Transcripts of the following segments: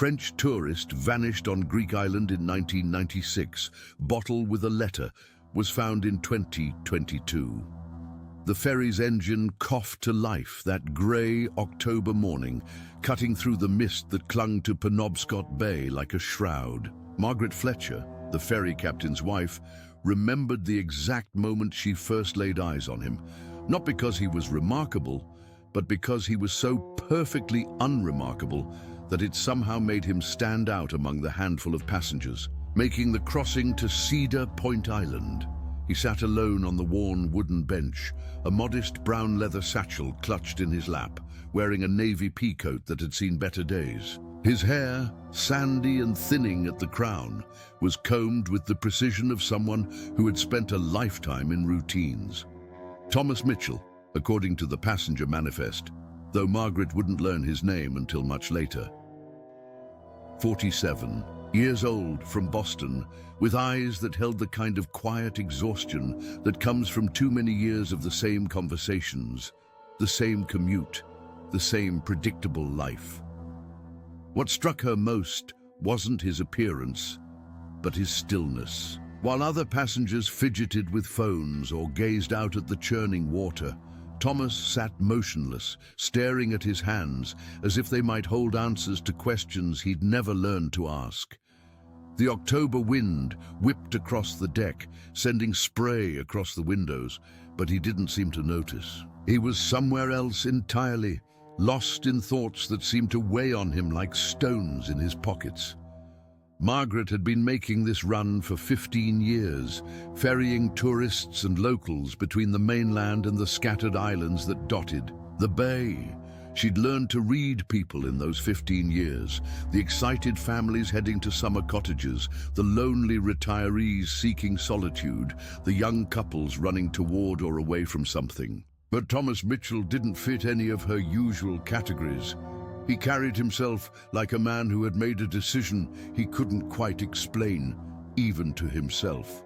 French tourist vanished on Greek island in 1996. Bottle with a letter was found in 2022. The ferry's engine coughed to life that grey October morning, cutting through the mist that clung to Penobscot Bay like a shroud. Margaret Fletcher, the ferry captain's wife, remembered the exact moment she first laid eyes on him, not because he was remarkable, but because he was so perfectly unremarkable that it somehow made him stand out among the handful of passengers. Making the crossing to Cedar Point Island, he sat alone on the worn wooden bench, a modest brown leather satchel clutched in his lap, wearing a navy peacoat that had seen better days. His hair, sandy and thinning at the crown, was combed with the precision of someone who had spent a lifetime in routines. Thomas Mitchell, according to the passenger manifest, though Margaret wouldn't learn his name until much later. 47 years old, from Boston, with eyes that held the kind of quiet exhaustion that comes from too many years of the same conversations, the same commute, the same predictable life. What struck her most wasn't his appearance, but his stillness. While other passengers fidgeted with phones or gazed out at the churning water, Thomas sat motionless, staring at his hands as if they might hold answers to questions he'd never learned to ask. The October wind whipped across the deck, sending spray across the windows, but he didn't seem to notice. He was somewhere else entirely, lost in thoughts that seemed to weigh on him like stones in his pockets. Margaret had been making this run for 15 years, ferrying tourists and locals between the mainland and the scattered islands that dotted the bay. She'd learned to read people in those 15 years, the excited families heading to summer cottages, the lonely retirees seeking solitude, the young couples running toward or away from something. But Thomas Mitchell didn't fit any of her usual categories. He carried himself like a man who had made a decision he couldn't quite explain, even to himself.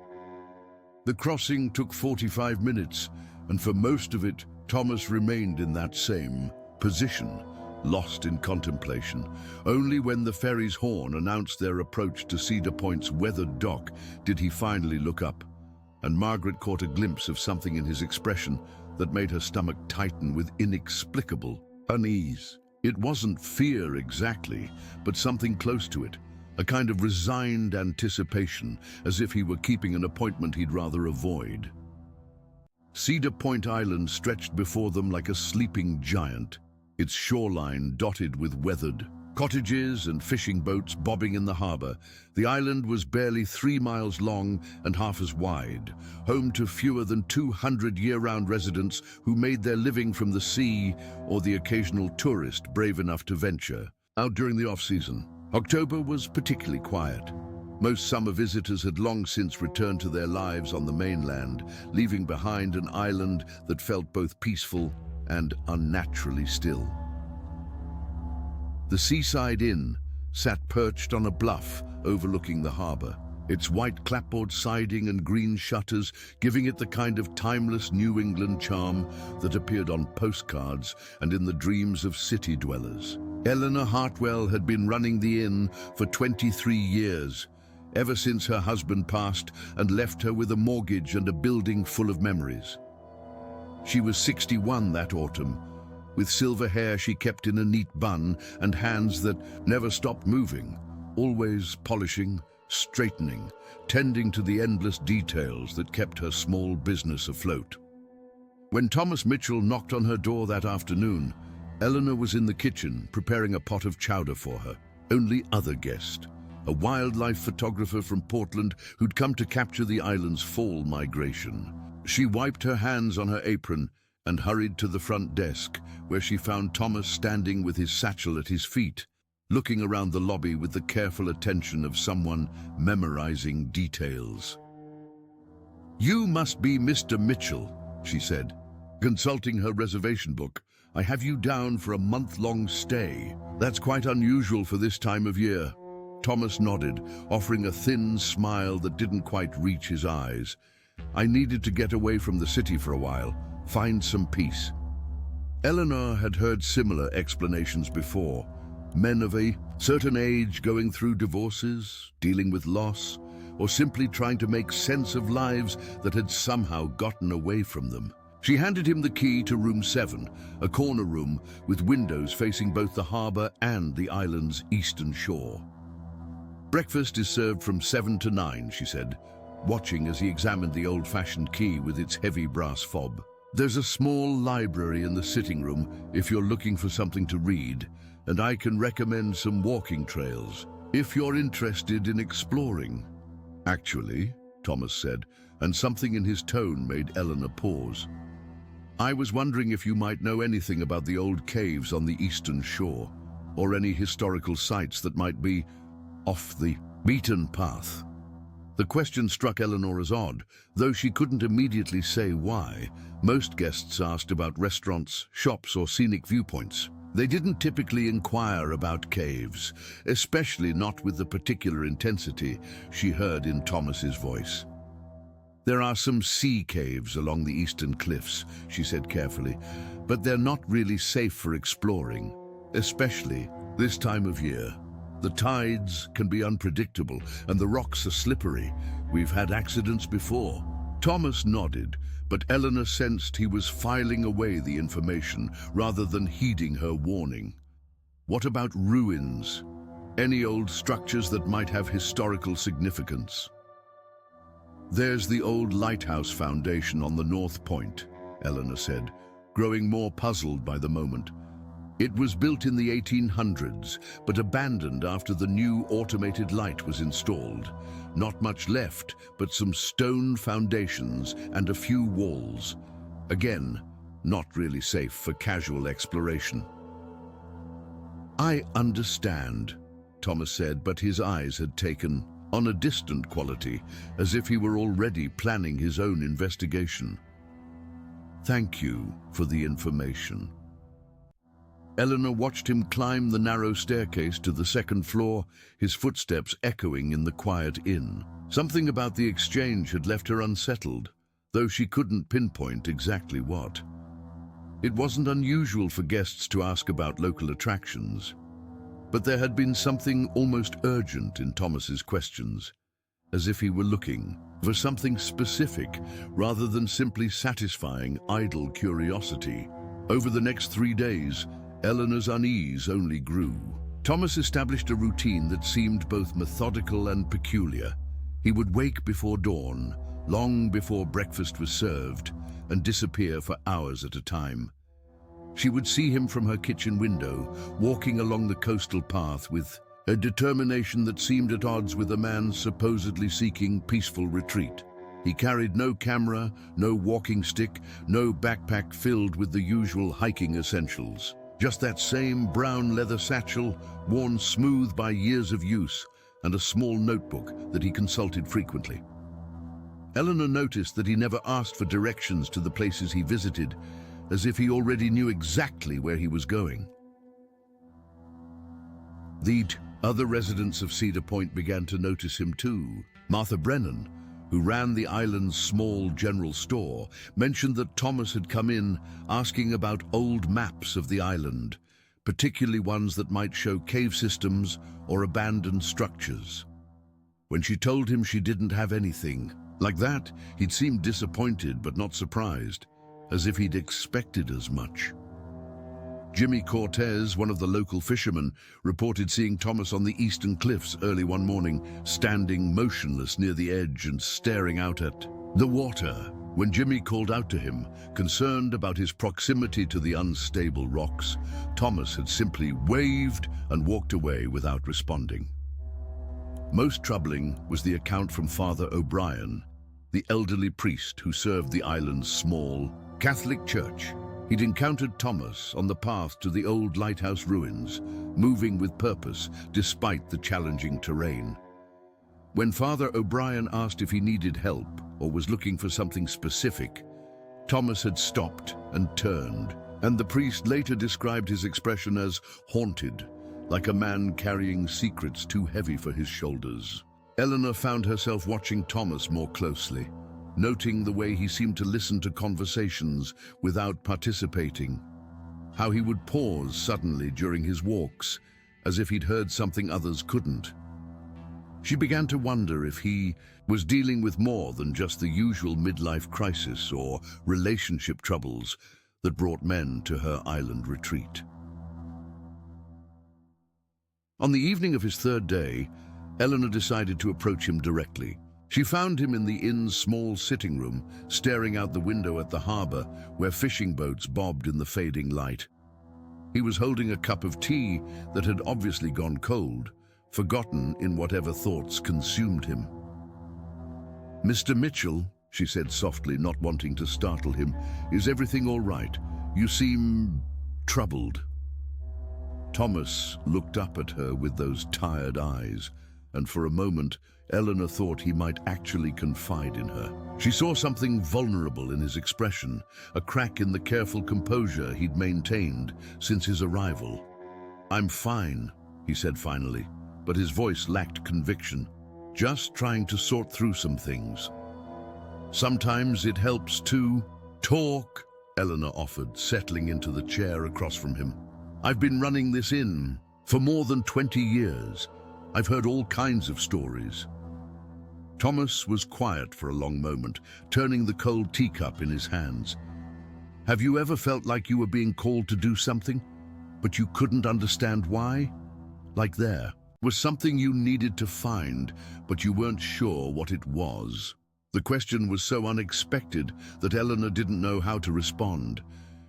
The crossing took 45 minutes, and for most of it, Thomas remained in that same position, lost in contemplation. Only when the ferry's horn announced their approach to Cedar Point's weathered dock did he finally look up, and Margaret caught a glimpse of something in his expression that made her stomach tighten with inexplicable unease. It wasn't fear exactly, but something close to it, a kind of resigned anticipation, as if he were keeping an appointment he'd rather avoid. Cedar Point Island stretched before them like a sleeping giant, its shoreline dotted with weathered cottages and fishing boats bobbing in the harbor. The island was barely 3 miles long and half as wide, home to fewer than 200 year-round residents who made their living from the sea or the occasional tourist brave enough to venture out during the off-season. October was particularly quiet. Most summer visitors had long since returned to their lives on the mainland, leaving behind an island that felt both peaceful and unnaturally still. The Seaside Inn sat perched on a bluff overlooking the harbor, its white clapboard siding and green shutters giving it the kind of timeless New England charm that appeared on postcards and in the dreams of city dwellers. Eleanor Hartwell had been running the inn for 23 years, ever since her husband passed and left her with a mortgage and a building full of memories. She was 61 that autumn, with silver hair she kept in a neat bun and hands that never stopped moving, always polishing, straightening, tending to the endless details that kept her small business afloat. When Thomas Mitchell knocked on her door that afternoon, Eleanor was in the kitchen preparing a pot of chowder for her only other guest, a wildlife photographer from Portland who'd come to capture the island's fall migration. She wiped her hands on her apron and hurried to the front desk, where she found Thomas standing with his satchel at his feet, looking around the lobby with the careful attention of someone memorizing details. "You must be Mr. Mitchell," she said, consulting her reservation book. "I have you down for a month-long stay. That's quite unusual for this time of year." Thomas nodded, offering a thin smile that didn't quite reach his eyes. "I needed to get away from the city for a while, find some peace." Eleanor had heard similar explanations before. Men of a certain age going through divorces, dealing with loss, or simply trying to make sense of lives that had somehow gotten away from them. She handed him the key to room 7, a corner room with windows facing both the harbour and the island's eastern shore. "Breakfast is served from 7 to 9, she said, watching as he examined the old-fashioned key with its heavy brass fob. "There's a small library in the sitting room if you're looking for something to read, and I can recommend some walking trails if you're interested in exploring." "Actually," Thomas said, and something in his tone made Eleanor pause. "I was wondering if you might know anything about the old caves on the eastern shore, or any historical sites that might be off the beaten path." The question struck Eleanor as odd, though she couldn't immediately say why. Most guests asked about restaurants, shops, or scenic viewpoints. They didn't typically inquire about caves, especially not with the particular intensity she heard in Thomas's voice. "There are some sea caves along the eastern cliffs," she said carefully, "but they're not really safe for exploring, especially this time of year. The tides can be unpredictable and the rocks are slippery. We've had accidents before." Thomas nodded, but Eleanor sensed he was filing away the information rather than heeding her warning. "What about ruins? Any old structures that might have historical significance?" "There's the old lighthouse foundation on the north point," Eleanor said, growing more puzzled by the moment. "It was built in the 1800s, but abandoned after the new automated light was installed. Not much left, but some stone foundations and a few walls. Again, not really safe for casual exploration." "I understand," Thomas said, but his eyes had taken on a distant quality, as if he were already planning his own investigation. "Thank you for the information." Eleanor watched him climb the narrow staircase to the second floor, his footsteps echoing in the quiet inn. Something about the exchange had left her unsettled, though she couldn't pinpoint exactly what. It wasn't unusual for guests to ask about local attractions, but there had been something almost urgent in Thomas's questions, as if he were looking for something specific rather than simply satisfying idle curiosity. Over the next 3 days, Eleanor's unease only grew. Thomas established a routine that seemed both methodical and peculiar. He would wake before dawn, long before breakfast was served, and disappear for hours at a time. She would see him from her kitchen window, walking along the coastal path with a determination that seemed at odds with a man supposedly seeking peaceful retreat. He carried no camera, no walking stick, no backpack filled with the usual hiking essentials. Just that same brown leather satchel, worn smooth by years of use, and a small notebook that he consulted frequently. Eleanor noticed that he never asked for directions to the places he visited, as if he already knew exactly where he was going. The other residents of Cedar Point began to notice him too. Martha Brennan, who ran the island's small general store, mentioned that Thomas had come in asking about old maps of the island, particularly ones that might show cave systems or abandoned structures. When she told him she didn't have anything like that, he'd seemed disappointed but not surprised, as if he'd expected as much. Jimmy Cortez, one of the local fishermen, reported seeing Thomas on the eastern cliffs early one morning, standing motionless near the edge and staring out at the water. When Jimmy called out to him, concerned about his proximity to the unstable rocks, Thomas had simply waved and walked away without responding. Most troubling was the account from Father O'Brien, the elderly priest who served the island's small Catholic church. He'd encountered Thomas on the path to the old lighthouse ruins, moving with purpose despite the challenging terrain. When Father O'Brien asked if he needed help or was looking for something specific, Thomas had stopped and turned, and the priest later described his expression as haunted, like a man carrying secrets too heavy for his shoulders. Eleanor found herself watching Thomas more closely, noting the way he seemed to listen to conversations without participating, how he would pause suddenly during his walks as if he'd heard something others couldn't. She began to wonder if he was dealing with more than just the usual midlife crisis or relationship troubles that brought men to her island retreat. On the evening of his third day, Eleanor decided to approach him directly. She found him in the inn's small sitting room, staring out the window at the harbor where fishing boats bobbed in the fading light. He was holding a cup of tea that had obviously gone cold, forgotten in whatever thoughts consumed him. "Mr. Mitchell," she said softly, not wanting to startle him, "is everything all right? You seem troubled." Thomas looked up at her with those tired eyes, and for a moment, Eleanor thought he might actually confide in her. She saw something vulnerable in his expression, a crack in the careful composure he'd maintained since his arrival. "I'm fine," he said finally, but his voice lacked conviction. "Just trying to sort through some things. Sometimes it helps to talk," Eleanor offered, settling into the chair across from him. "I've been running this inn for more than 20 years. I've heard all kinds of stories." Thomas was quiet for a long moment, turning the cold teacup in his hands. "Have you ever felt like you were being called to do something, but you couldn't understand why? Like there was something you needed to find, but you weren't sure what it was." The question was so unexpected that Eleanor didn't know how to respond.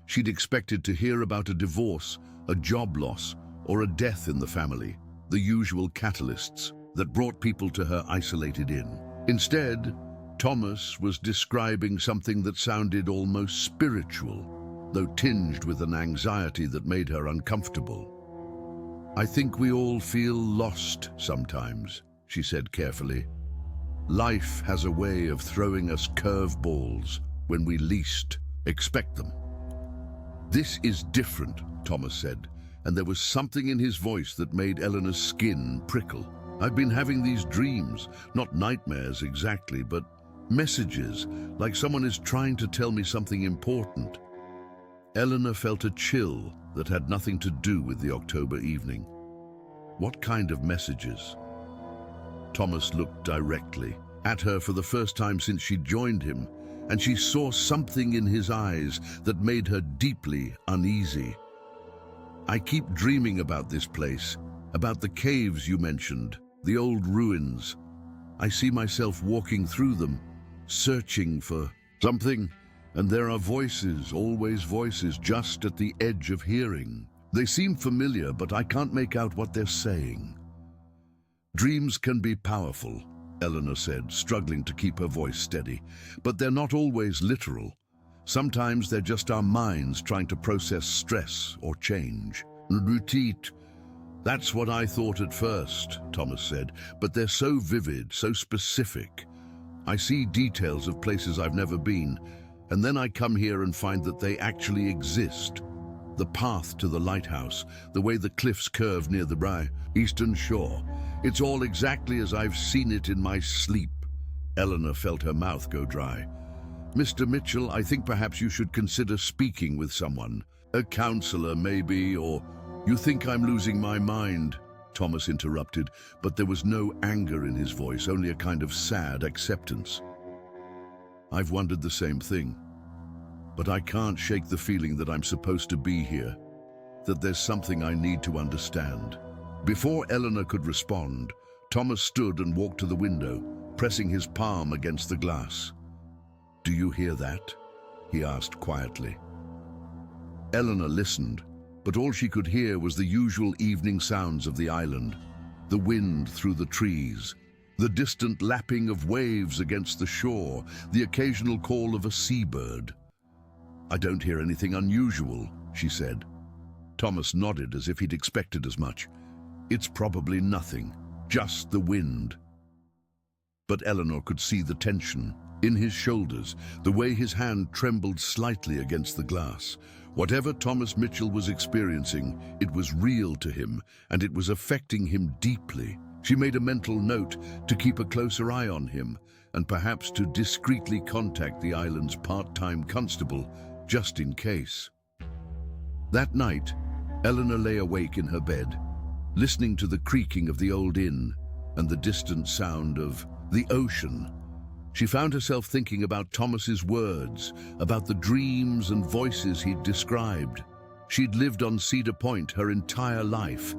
She'd expected to hear about a divorce, a job loss, or a death in the family, the usual catalysts that brought people to her isolated inn. Instead, Thomas was describing something that sounded almost spiritual, though tinged with an anxiety that made her uncomfortable. "I think we all feel lost sometimes," she said carefully. "Life has a way of throwing us curveballs when we least expect them." "This is different," Thomas said, and there was something in his voice that made Eleanor's skin prickle. "I've been having these dreams, not nightmares exactly, but messages, like someone is trying to tell me something important." Eleanor felt a chill that had nothing to do with the October evening. "What kind of messages?" Thomas looked directly at her for the first time since she joined him, and she saw something in his eyes that made her deeply uneasy. "I keep dreaming about this place, about the caves you mentioned, the old ruins. I see myself walking through them, searching for something, and there are voices, always voices, just at the edge of hearing. They seem familiar, but I can't make out what they're saying." "Dreams can be powerful," Eleanor said, struggling to keep her voice steady, "but they're not always literal. Sometimes they're just our minds trying to process stress or change." "Retreat. That's what I thought at first," Thomas said, "but they're so vivid, so specific. I see details of places I've never been, and then I come here and find that they actually exist. The path to the lighthouse, the way the cliffs curve near the eastern shore. It's all exactly as I've seen it in my sleep." Eleanor felt her mouth go dry. "Mr. Mitchell, I think perhaps you should consider speaking with someone. A counselor, maybe, or..." "You think I'm losing my mind," Thomas interrupted, but there was no anger in his voice, only a kind of sad acceptance. "I've wondered the same thing, but I can't shake the feeling that I'm supposed to be here, that there's something I need to understand." Before Eleanor could respond, Thomas stood and walked to the window, pressing his palm against the glass. "Do you hear that?" he asked quietly. Eleanor listened, but all she could hear was the usual evening sounds of the island, the wind through the trees, the distant lapping of waves against the shore, the occasional call of a seabird. "I don't hear anything unusual," she said. Thomas nodded as if he'd expected as much. "It's probably nothing, just the wind." But Eleanor could see the tension in his shoulders, the way his hand trembled slightly against the glass. Whatever Thomas Mitchell was experiencing, it was real to him, and it was affecting him deeply. She made a mental note to keep a closer eye on him, and perhaps to discreetly contact the island's part-time constable, just in case. That night, Eleanor lay awake in her bed. listening to the creaking of the old inn and the distant sound of the ocean. She found herself thinking about Thomas's words, about the dreams and voices he'd described. She'd lived on Cedar Point her entire life,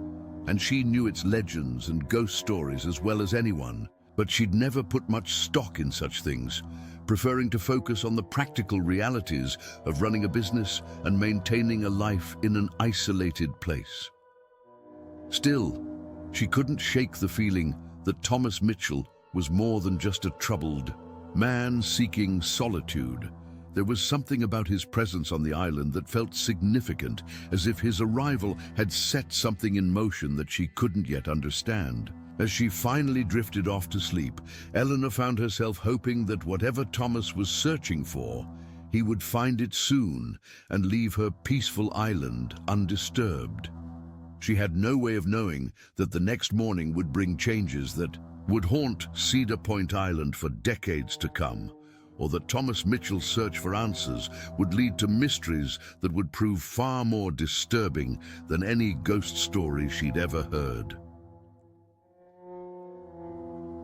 and she knew its legends and ghost stories as well as anyone. But she'd never put much stock in such things, preferring to focus on the practical realities of running a business and maintaining a life in an isolated place. Still, she couldn't shake the feeling that Thomas Mitchell was more than just a troubled man seeking solitude. There was something about his presence on the island that felt significant, as if his arrival had set something in motion that she couldn't yet understand. As she finally drifted off to sleep, Eleanor found herself hoping that whatever Thomas was searching for, he would find it soon and leave her peaceful island undisturbed. She had no way of knowing that the next morning would bring changes that would haunt Cedar Point Island for decades to come, or that Thomas Mitchell's search for answers would lead to mysteries that would prove far more disturbing than any ghost story she'd ever heard.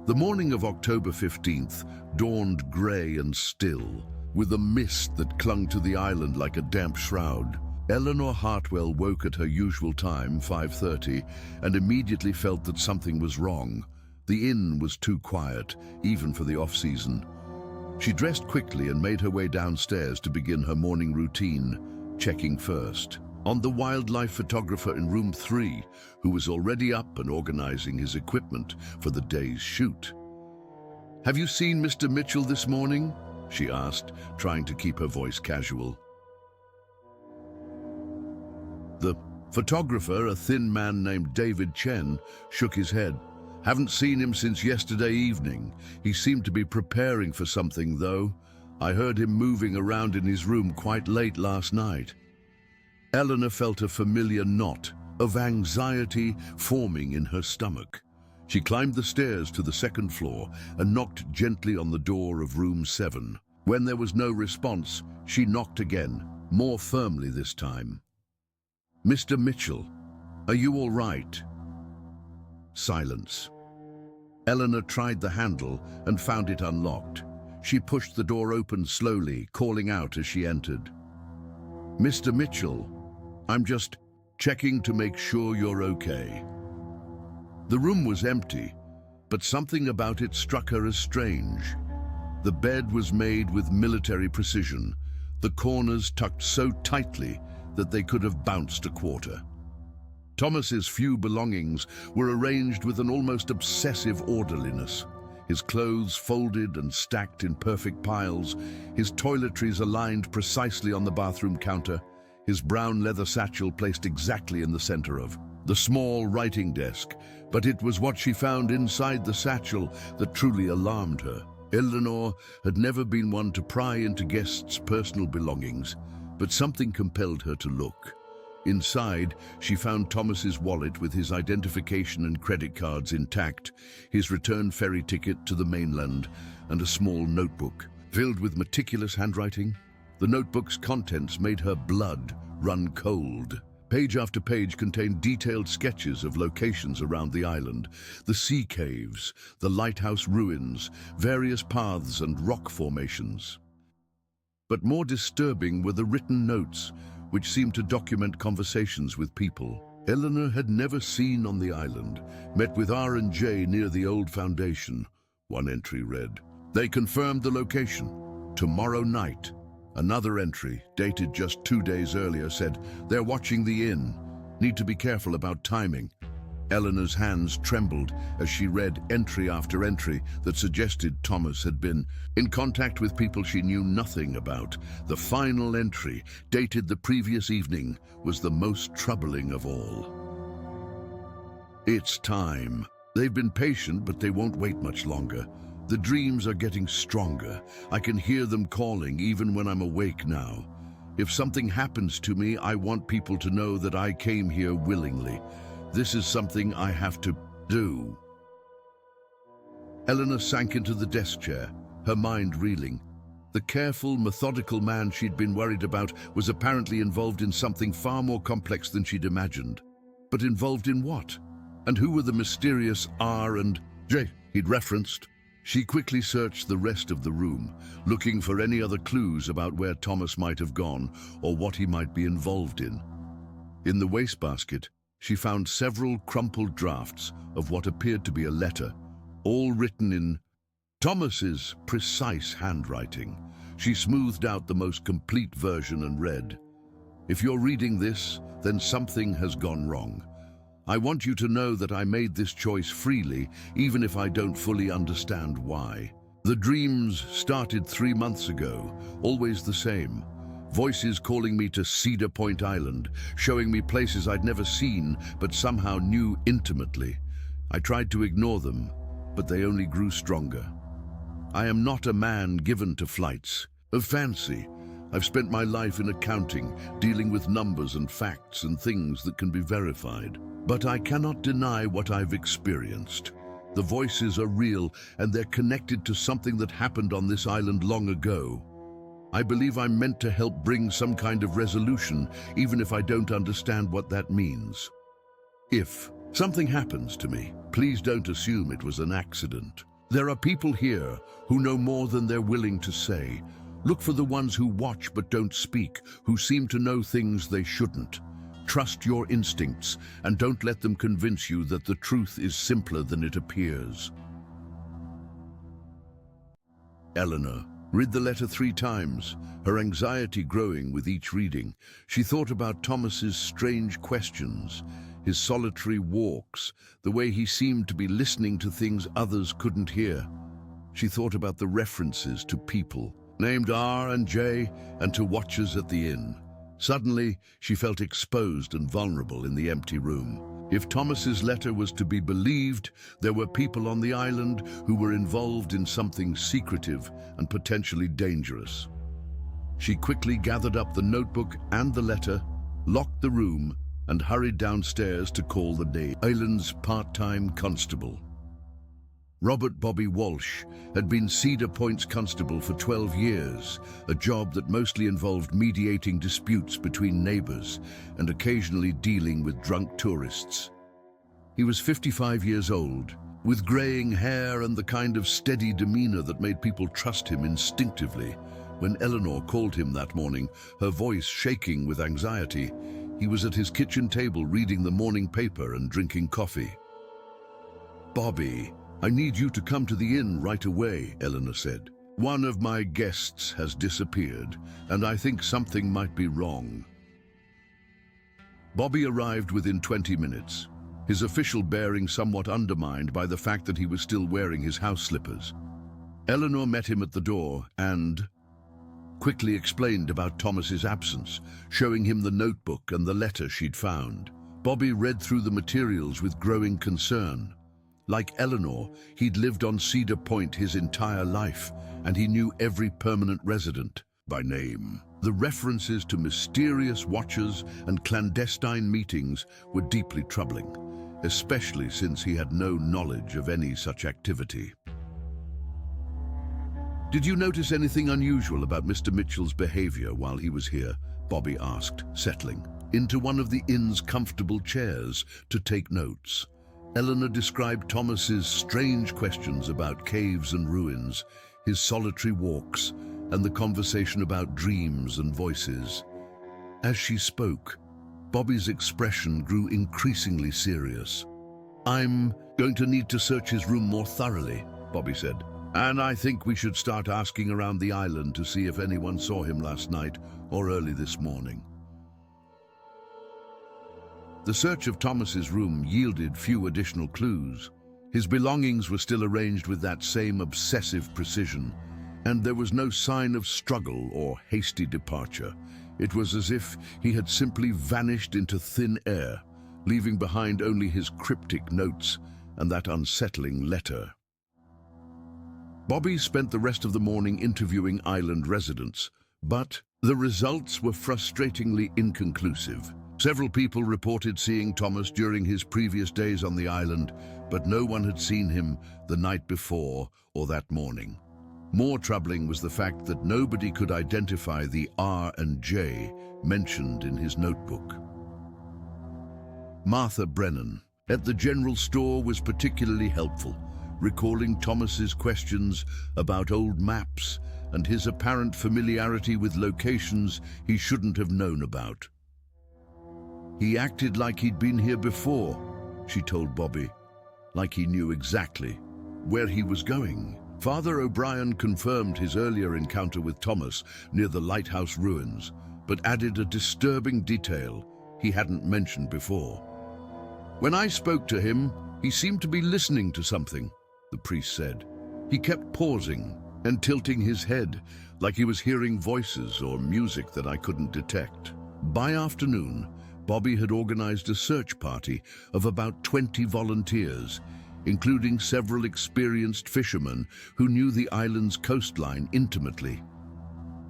The morning of October 15th dawned grey and still, with a mist that clung to the island like a damp shroud. Eleanor Hartwell woke at her usual time, 5:30, and immediately felt that something was wrong. The inn was too quiet, even for the off-season. She dressed quickly and made her way downstairs to begin her morning routine, checking first on the wildlife photographer in room 3, who was already up and organizing his equipment for the day's shoot. "Have you seen Mr. Mitchell this morning?" she asked, trying to keep her voice casual. The photographer, a thin man named David Chen, shook his head. "Haven't seen him since yesterday evening. He seemed to be preparing for something, though. I heard him moving around in his room quite late last night." Eleanor felt a familiar knot of anxiety forming in her stomach. She climbed the stairs to the second floor and knocked gently on the door of room 7. When there was no response, she knocked again, more firmly this time. "Mr. Mitchell, are you all right?" Silence. Eleanor tried the handle and found it unlocked. She pushed the door open slowly, calling out as she entered. "Mr. Mitchell, I'm just checking to make sure you're okay." The room was empty, but something about it struck her as strange. The bed was made with military precision, the corners tucked so tightly that they could have bounced a quarter. Thomas's few belongings were arranged with an almost obsessive orderliness. His clothes folded and stacked in perfect piles, his toiletries aligned precisely on the bathroom counter, his brown leather satchel placed exactly in the center of the small writing desk. But it was what she found inside the satchel that truly alarmed her. Eleanor had never been one to pry into guests' personal belongings, but something compelled her to look. Inside, she found Thomas's wallet with his identification and credit cards intact, his return ferry ticket to the mainland, and a small notebook filled with meticulous handwriting. The notebook's contents made her blood run cold. Page after page contained detailed sketches of locations around the island, the sea caves, the lighthouse ruins, various paths and rock formations. But more disturbing were the written notes, which seemed to document conversations with people Eleanor had never seen on the island. "Met with R&J near the old foundation," one entry read. "They confirmed the location. Tomorrow night." Another entry, dated just 2 days earlier, said, "They're watching the inn. Need to be careful about timing." Eleanor's hands trembled as she read entry after entry that suggested Thomas had been in contact with people she knew nothing about. The final entry, dated the previous evening, was the most troubling of all. "It's time. They've been patient, but they won't wait much longer. The dreams are getting stronger. I can hear them calling even when I'm awake now. If something happens to me, I want people to know that I came here willingly. This is something I have to do." Eleanor sank into the desk chair, her mind reeling. The careful, methodical man she'd been worried about was apparently involved in something far more complex than she'd imagined. But involved in what? And who were the mysterious R and J he'd referenced? She quickly searched the rest of the room, looking for any other clues about where Thomas might have gone or what he might be involved in. In the wastebasket, she found several crumpled drafts of what appeared to be a letter, all written in Thomas's precise handwriting. She smoothed out the most complete version and read, "If you're reading this, then something has gone wrong. I want you to know that I made this choice freely, even if I don't fully understand why. The dreams started 3 months ago, always the same. Voices calling me to Cedar Point Island, showing me places I'd never seen, but somehow knew intimately. I tried to ignore them, but they only grew stronger. I am not a man given to flights of fancy. I've spent my life in accounting, dealing with numbers and facts and things that can be verified. But I cannot deny what I've experienced. The voices are real, and they're connected to something that happened on this island long ago. I believe I'm meant to help bring some kind of resolution, even if I don't understand what that means. If something happens to me, please don't assume it was an accident. There are people here who know more than they're willing to say. Look for the ones who watch but don't speak, who seem to know things they shouldn't. Trust your instincts, and don't let them convince you that the truth is simpler than it appears." Eleanor read the letter 3 times, her anxiety growing with each reading. She thought about Thomas's strange questions, his solitary walks, the way he seemed to be listening to things others couldn't hear. She thought about the references to people named R and J and to watchers at the inn. Suddenly, she felt exposed and vulnerable in the empty room. If Thomas's letter was to be believed, there were people on the island who were involved in something secretive and potentially dangerous. She quickly gathered up the notebook and the letter, locked the room, and hurried downstairs to call the island's part-time constable. Robert Bobby Walsh had been Cedar Point's constable for 12 years, a job that mostly involved mediating disputes between neighbors and occasionally dealing with drunk tourists. He was 55 years old, with graying hair and the kind of steady demeanor that made people trust him instinctively. When Eleanor called him that morning, her voice shaking with anxiety, he was at his kitchen table reading the morning paper and drinking coffee. "Bobby, I need you to come to the inn right away," Eleanor said. "One of my guests has disappeared, and I think something might be wrong." Bobby arrived within 20 minutes, his official bearing somewhat undermined by the fact that he was still wearing his house slippers. Eleanor met him at the door and quickly explained about Thomas's absence, showing him the notebook and the letter she'd found. Bobby read through the materials with growing concern. Like Eleanor, he'd lived on Cedar Point his entire life, and he knew every permanent resident by name. The references to mysterious watchers and clandestine meetings were deeply troubling, especially since he had no knowledge of any such activity. "Did you notice anything unusual about Mr. Mitchell's behavior while he was here?" Bobby asked, settling into one of the inn's comfortable chairs to take notes. Eleanor described Thomas's strange questions about caves and ruins, his solitary walks, and the conversation about dreams and voices. As she spoke, Bobby's expression grew increasingly serious. "I'm going to need to search his room more thoroughly," Bobby said. "And I think we should start asking around the island to see if anyone saw him last night or early this morning." The search of Thomas's room yielded few additional clues. His belongings were still arranged with that same obsessive precision, and there was no sign of struggle or hasty departure. It was as if he had simply vanished into thin air, leaving behind only his cryptic notes and that unsettling letter. Bobby spent the rest of the morning interviewing island residents, but the results were frustratingly inconclusive. Several people reported seeing Thomas during his previous days on the island, but no one had seen him the night before or that morning. More troubling was the fact that nobody could identify the R and J mentioned in his notebook. Martha Brennan, At the general store was particularly helpful, recalling Thomas's questions about old maps and his apparent familiarity with locations he shouldn't have known about. "He acted like he'd been here before," she told Bobby, "like he knew exactly where he was going." Father O'Brien confirmed his earlier encounter with Thomas near the lighthouse ruins, but added a disturbing detail he hadn't mentioned before. "When I spoke to him, he seemed to be listening to something," the priest said. "He kept pausing and tilting his head, like he was hearing voices or music that I couldn't detect." By afternoon, Bobby had organized a search party of about 20 volunteers, including several experienced fishermen who knew the island's coastline intimately.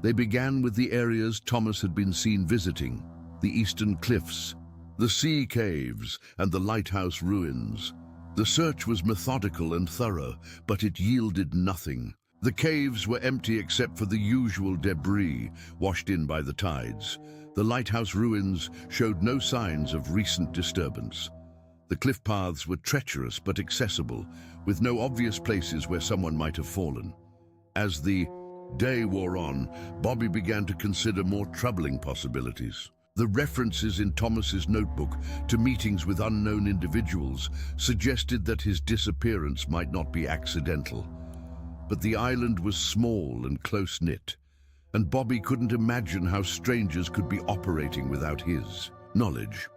They began with the areas Thomas had been seen visiting: the eastern cliffs, the sea caves, and the lighthouse ruins. The search was methodical and thorough, but it yielded nothing. The caves were empty except for the usual debris washed in by the tides. The lighthouse ruins showed no signs of recent disturbance. The cliff paths were treacherous but accessible, with no obvious places where someone might have fallen. As the day wore on, Bobby began to consider more troubling possibilities. The references in Thomas's notebook to meetings with unknown individuals suggested that his disappearance might not be accidental. But the island was small and close-knit, and Bobby couldn't imagine how strangers could be operating without his knowledge.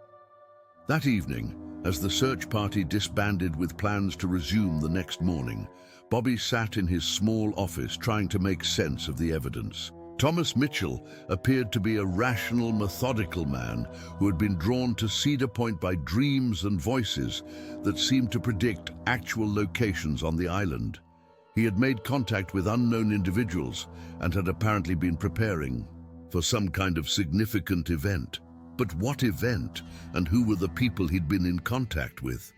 That evening, as the search party disbanded with plans to resume the next morning, Bobby sat in his small office trying to make sense of the evidence. Thomas Mitchell appeared to be a rational, methodical man who had been drawn to Cedar Point by dreams and voices that seemed to predict actual locations on the island. He had made contact with unknown individuals and had apparently been preparing for some kind of significant event. But what event, and who were the people he'd been in contact with?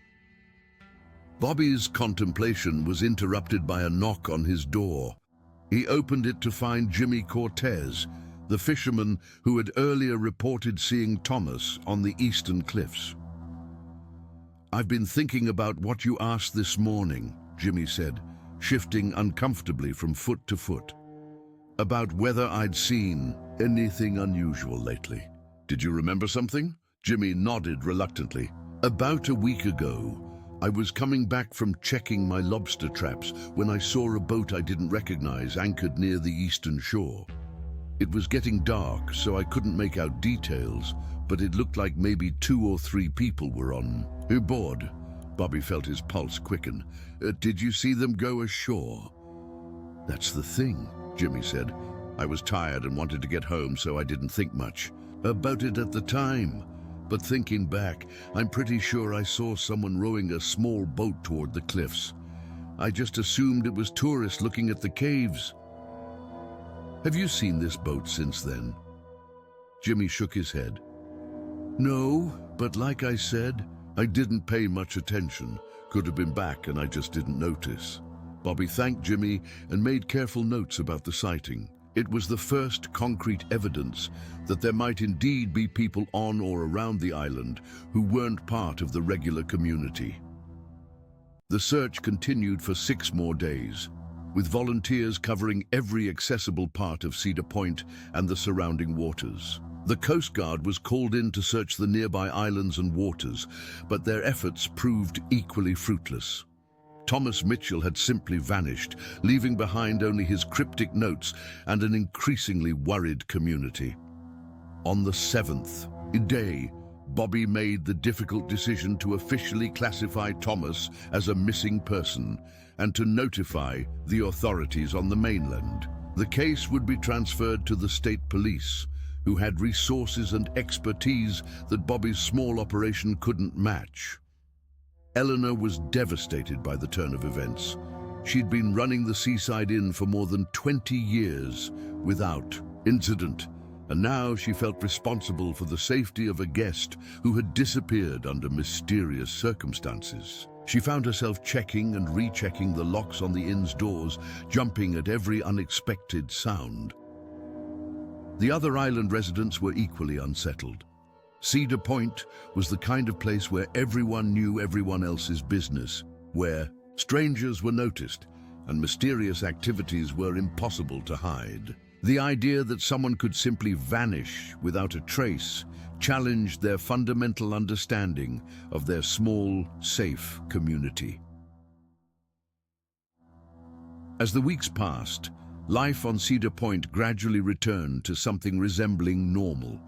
Bobby's contemplation was interrupted by a knock on his door. He opened it to find Jimmy Cortez, the fisherman who had earlier reported seeing Thomas on the eastern cliffs. "I've been thinking about what you asked this morning," Jimmy said, shifting uncomfortably from foot to foot. "About whether I'd seen anything unusual lately. Did you remember something?" Jimmy nodded reluctantly. "About a week ago, I was coming back from checking my lobster traps when I saw a boat I didn't recognize anchored near the eastern shore. It was getting dark, so I couldn't make out details, but it looked like maybe 2 or 3 people were on board." Bobby felt his pulse quicken. "Did you see them go ashore?" "That's the thing," Jimmy said. "I was tired and wanted to get home, so I didn't think much about it at the time. But thinking back, I'm pretty sure I saw someone rowing a small boat toward the cliffs. I just assumed it was tourists looking at the caves." "Have you seen this boat since then?" Jimmy shook his head. "No, but like I said, I didn't pay much attention. Could have been back and I just didn't notice." Bobby thanked Jimmy and made careful notes about the sighting. It was the first concrete evidence that there might indeed be people on or around the island who weren't part of the regular community. The search continued for 6 more days, with volunteers covering every accessible part of Cedar Point and the surrounding waters. The Coast Guard was called in to search the nearby islands and waters, but their efforts proved equally fruitless. Thomas Mitchell had simply vanished, leaving behind only his cryptic notes and an increasingly worried community. On the 7th day, Bobby made the difficult decision to officially classify Thomas as a missing person and to notify the authorities on the mainland. The case would be transferred to the state police, who had resources and expertise that Bobby's small operation couldn't match. Eleanor was devastated by the turn of events. She'd been running the Seaside Inn for more than 20 years without incident, and now she felt responsible for the safety of a guest who had disappeared under mysterious circumstances. She found herself checking and rechecking the locks on the inn's doors, jumping at every unexpected sound. The other island residents were equally unsettled. Cedar Point was the kind of place where everyone knew everyone else's business, where strangers were noticed and mysterious activities were impossible to hide. The idea that someone could simply vanish without a trace challenged their fundamental understanding of their small, safe community. As the weeks passed, life on Cedar Point gradually returned to something resembling normal.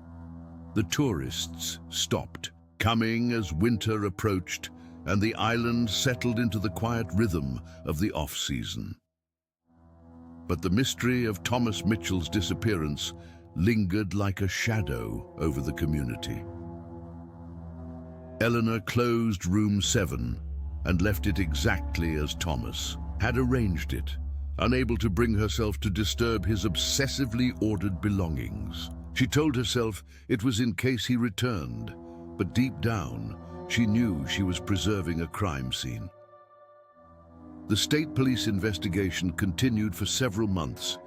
The tourists stopped coming as winter approached and the island settled into the quiet rhythm of the off-season. But the mystery of Thomas Mitchell's disappearance lingered like a shadow over the community. Eleanor closed room 7 and left it exactly as Thomas had arranged it, unable to bring herself to disturb his obsessively ordered belongings. She told herself it was in case he returned, but deep down, she knew she was preserving a crime scene. The state police investigation continued for several months,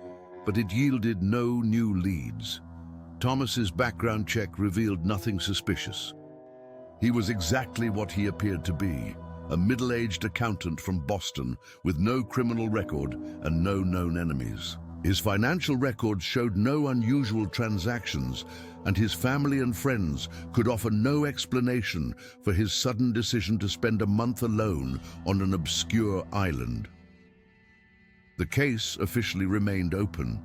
but it yielded no new leads. Thomas's background check revealed nothing suspicious. He was exactly what he appeared to be, a middle-aged accountant from Boston with no criminal record and no known enemies. His financial records showed no unusual transactions, and his family and friends could offer no explanation for his sudden decision to spend a month alone on an obscure island. The case officially remained open,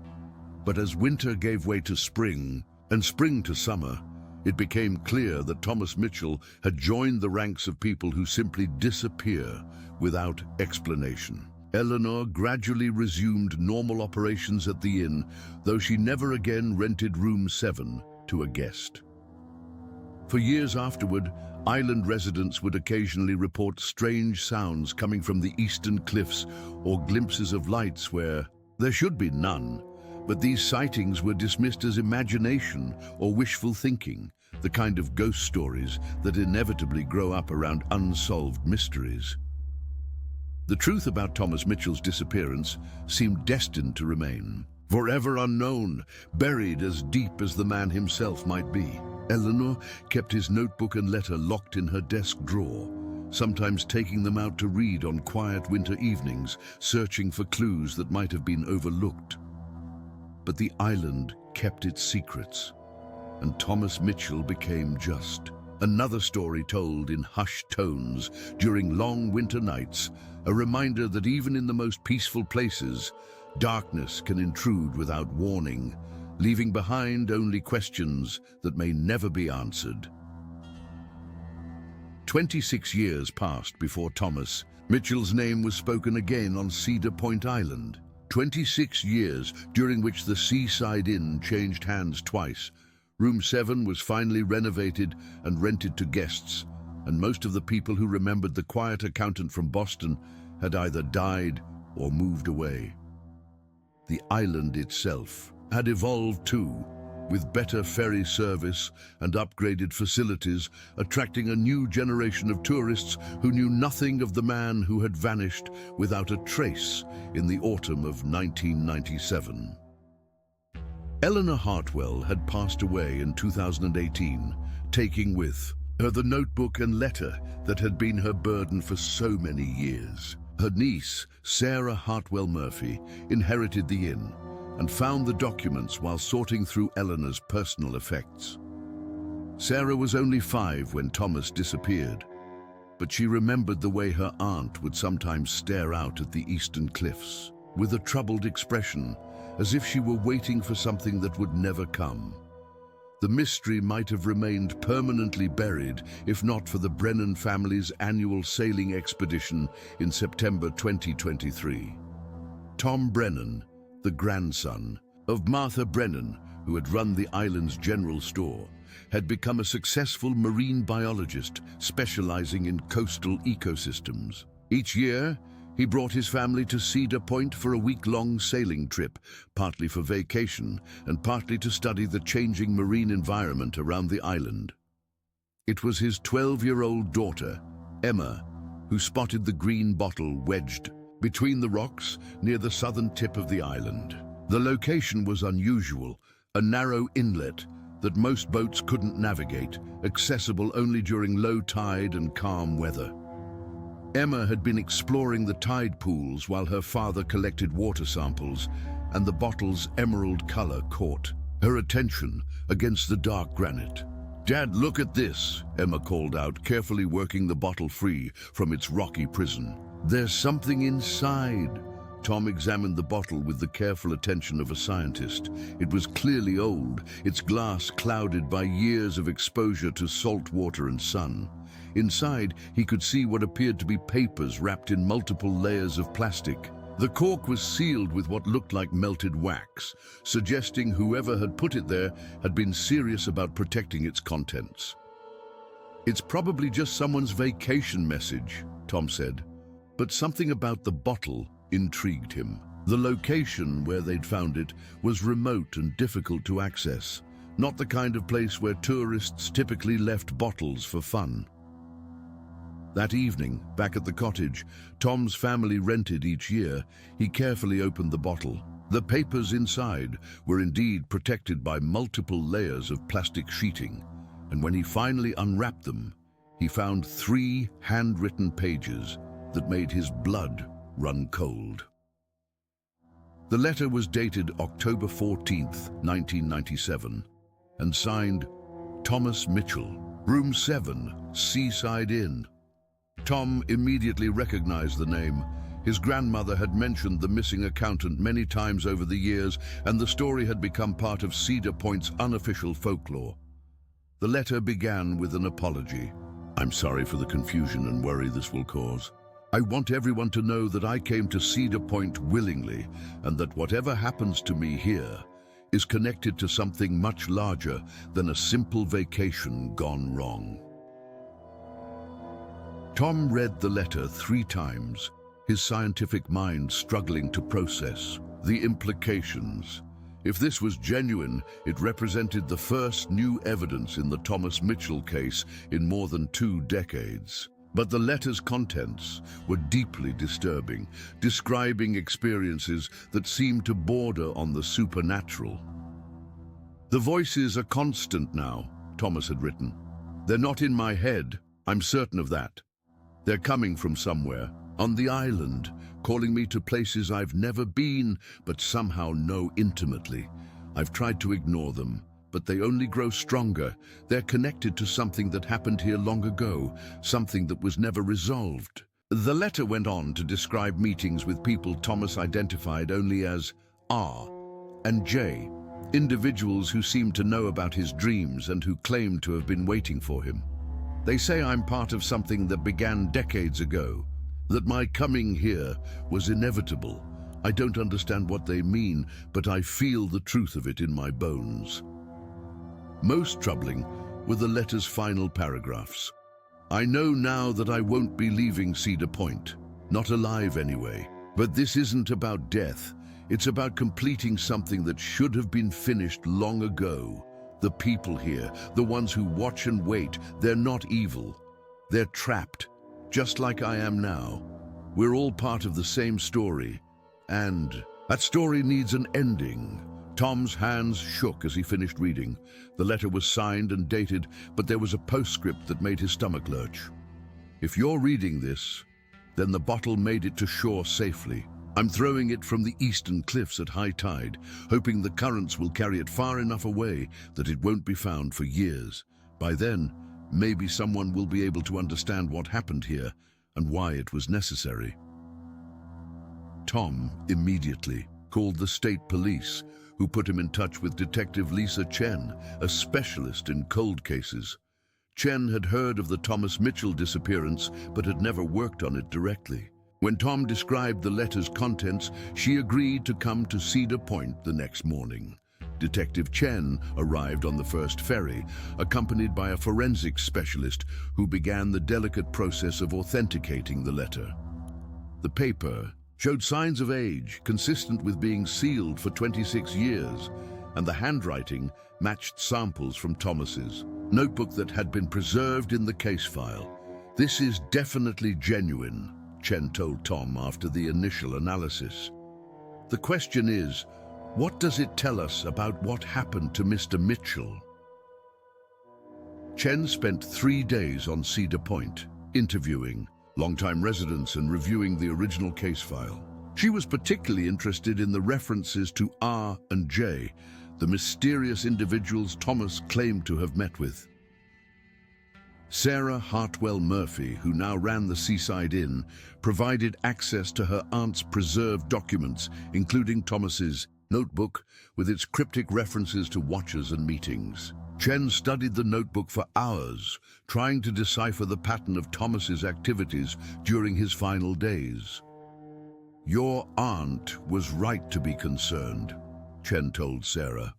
but as winter gave way to spring and spring to summer, it became clear that Thomas Mitchell had joined the ranks of people who simply disappear without explanation. Eleanor gradually resumed normal operations at the inn, though she never again rented room 7 to a guest. For years afterward, island residents would occasionally report strange sounds coming from the eastern cliffs or glimpses of lights where there should be none. But these sightings were dismissed as imagination or wishful thinking, the kind of ghost stories that inevitably grow up around unsolved mysteries. The truth about Thomas Mitchell's disappearance seemed destined to remain, forever unknown, buried as deep as the man himself might be. Eleanor kept his notebook and letter locked in her desk drawer, sometimes taking them out to read on quiet winter evenings, searching for clues that might have been overlooked. But the island kept its secrets, and Thomas Mitchell became just another story told in hushed tones during long winter nights, a reminder that even in the most peaceful places, darkness can intrude without warning, leaving behind only questions that may never be answered. 26 years passed before Thomas Mitchell's name was spoken again on Cedar Point Island. 26 years during which the seaside inn changed hands twice. Room 7 was finally renovated and rented to guests, and most of the people who remembered the quiet accountant from Boston had either died or moved away. The island itself had evolved too, with better ferry service and upgraded facilities, attracting a new generation of tourists who knew nothing of the man who had vanished without a trace in the autumn of 1997. Eleanor Hartwell had passed away in 2018, taking with her the notebook and letter that had been her burden for so many years. Her niece, Sarah Hartwell Murphy, inherited the inn and found the documents while sorting through Eleanor's personal effects. Sarah was only 5 when Thomas disappeared, but she remembered the way her aunt would sometimes stare out at the eastern cliffs with a troubled expression, as if she were waiting for something that would never come. The mystery might have remained permanently buried if not for the Brennan family's annual sailing expedition in September 2023. Tom Brennan, the grandson of Martha Brennan, who had run the island's general store, had become a successful marine biologist specializing in coastal ecosystems. Each year, he brought his family to Cedar Point for a week-long sailing trip, partly for vacation and partly to study the changing marine environment around the island. It was his 12-year-old daughter, Emma, who spotted the green bottle wedged between the rocks near the southern tip of the island. The location was unusual, a narrow inlet that most boats couldn't navigate, accessible only during low tide and calm weather. Emma had been exploring the tide pools while her father collected water samples, and the bottle's emerald color caught her attention against the dark granite. "Dad, look at this," Emma called out, carefully working the bottle free from its rocky prison. "There's something inside." Tom examined the bottle with the careful attention of a scientist. It was clearly old, its glass clouded by years of exposure to salt water and sun. Inside, he could see what appeared to be papers wrapped in multiple layers of plastic. The cork was sealed with what looked like melted wax, suggesting whoever had put it there had been serious about protecting its contents. "It's probably just someone's vacation message," Tom said. But something about the bottle intrigued him. The location where they'd found it was remote and difficult to access, not the kind of place where tourists typically left bottles for fun. That evening, back at the cottage Tom's family rented each year, he carefully opened the bottle. The papers inside were indeed protected by multiple layers of plastic sheeting, and when he finally unwrapped them, he found 3 handwritten pages that made his blood run cold. The letter was dated October 14th, 1997, and signed Thomas Mitchell, Room 7, Seaside Inn. Tom immediately recognized the name. His grandmother had mentioned the missing accountant many times over the years, and the story had become part of Cedar Point's unofficial folklore. The letter began with an apology. "I'm sorry for the confusion and worry this will cause. I want everyone to know that I came to Cedar Point willingly, and that whatever happens to me here is connected to something much larger than a simple vacation gone wrong." Tom read the letter 3 times, his scientific mind struggling to process the implications. If this was genuine, it represented the first new evidence in the Thomas Mitchell case in more than 2 decades. But the letter's contents were deeply disturbing, describing experiences that seemed to border on the supernatural. "The voices are constant now," Thomas had written. "They're not in my head, I'm certain of that. They're coming from somewhere, on the island, calling me to places I've never been, but somehow know intimately. I've tried to ignore them, but they only grow stronger. They're connected to something that happened here long ago, something that was never resolved." The letter went on to describe meetings with people Thomas identified only as R and J, individuals who seemed to know about his dreams and who claimed to have been waiting for him. "They say I'm part of something that began decades ago, that my coming here was inevitable. I don't understand what they mean, but I feel the truth of it in my bones." Most troubling were the letter's final paragraphs. "I know now that I won't be leaving Cedar Point, not alive anyway. But this isn't about death. It's about completing something that should have been finished long ago. The people here, the ones who watch and wait, they're not evil. They're trapped, just like I am now. We're all part of the same story, and that story needs an ending." Tom's hands shook as he finished reading. The letter was signed and dated, but there was a postscript that made his stomach lurch. "If you're reading this, then the bottle made it to shore safely. I'm throwing it from the eastern cliffs at high tide, hoping the currents will carry it far enough away that it won't be found for years. By then, maybe someone will be able to understand what happened here and why it was necessary." Tom immediately called the state police, who put him in touch with Detective Lisa Chen, a specialist in cold cases. Chen had heard of the Thomas Mitchell disappearance, but had never worked on it directly. When Tom described the letter's contents, she agreed to come to Cedar Point the next morning. Detective Chen arrived on the first ferry, accompanied by a forensics specialist who began the delicate process of authenticating the letter. The paper showed signs of age, consistent with being sealed for 26 years, and the handwriting matched samples from Thomas's notebook that had been preserved in the case file. "This is definitely genuine," Chen told Tom after the initial analysis. "The question is, what does it tell us about what happened to Mr. Mitchell?" Chen spent 3 days on Cedar Point, interviewing longtime residents and reviewing the original case file. She was particularly interested in the references to R and J, the mysterious individuals Thomas claimed to have met with. Sarah Hartwell Murphy, who now ran the Seaside Inn, provided access to her aunt's preserved documents, including Thomas's notebook with its cryptic references to watches and meetings. Chen studied the notebook for hours, trying to decipher the pattern of Thomas's activities during his final days. "Your aunt was right to be concerned," Chen told Sarah.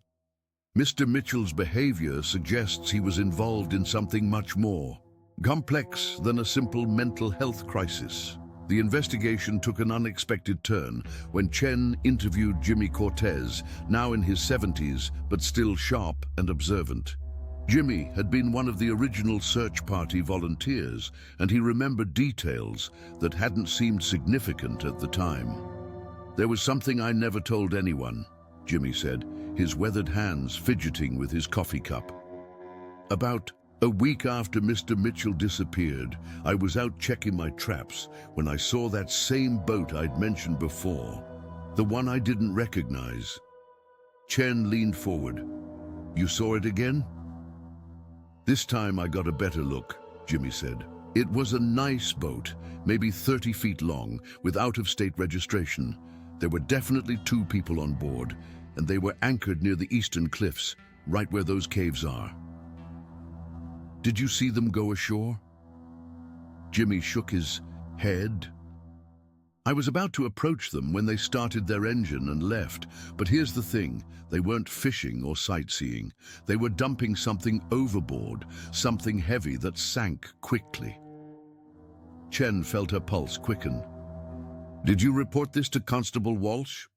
"Mr. Mitchell's behavior suggests he was involved in something much more complex than a simple mental health crisis." The investigation took an unexpected turn when Chen interviewed Jimmy Cortez, now in his 70s, but still sharp and observant. Jimmy had been one of the original search party volunteers, and he remembered details that hadn't seemed significant at the time. "There was something I never told anyone," Jimmy said, his weathered hands fidgeting with his coffee cup. "About a week after Mr. Mitchell disappeared, I was out checking my traps when I saw that same boat I'd mentioned before, the one I didn't recognize." Chen leaned forward. "You saw it again?" "This time I got a better look," Jimmy said. "It was a nice boat, maybe 30 feet long, with out-of-state registration. There were definitely 2 people on board, and they were anchored near the eastern cliffs, right where those caves are." "Did you see them go ashore?" Jimmy shook his head. "I was about to approach them when they started their engine and left, but here's the thing, they weren't fishing or sightseeing. They were dumping something overboard, something heavy that sank quickly." Chen felt her pulse quicken. "Did you report this to Constable Walsh?"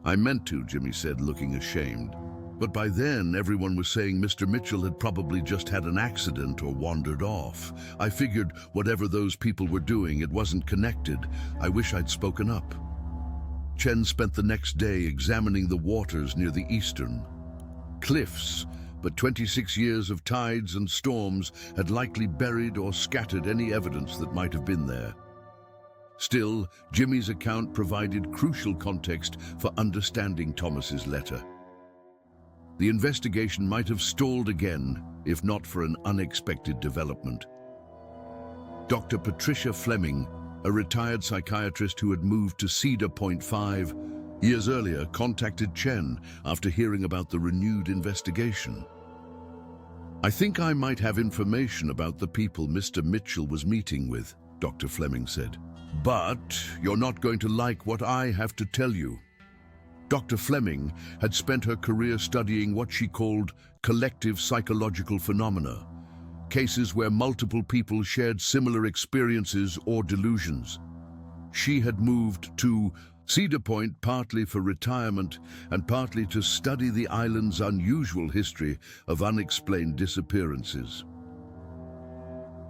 "I meant to," Jimmy said, looking ashamed. "But by then, everyone was saying Mr. Mitchell had probably just had an accident or wandered off. I figured whatever those people were doing, it wasn't connected. I wish I'd spoken up." Chen spent the next day examining the waters near the eastern cliffs, but 26 years of tides and storms had likely buried or scattered any evidence that might have been there. Still, Jimmy's account provided crucial context for understanding Thomas's letter. The investigation might have stalled again, if not for an unexpected development. Dr. Patricia Fleming, a retired psychiatrist who had moved to Cedar Point 5 years earlier, contacted Chen after hearing about the renewed investigation. "I think I might have information about the people Mr. Mitchell was meeting with," Dr. Fleming said. "But you're not going to like what I have to tell you." Dr. Fleming had spent her career studying what she called collective psychological phenomena, cases where multiple people shared similar experiences or delusions. She had moved to Cedar Point partly for retirement and partly to study the island's unusual history of unexplained disappearances.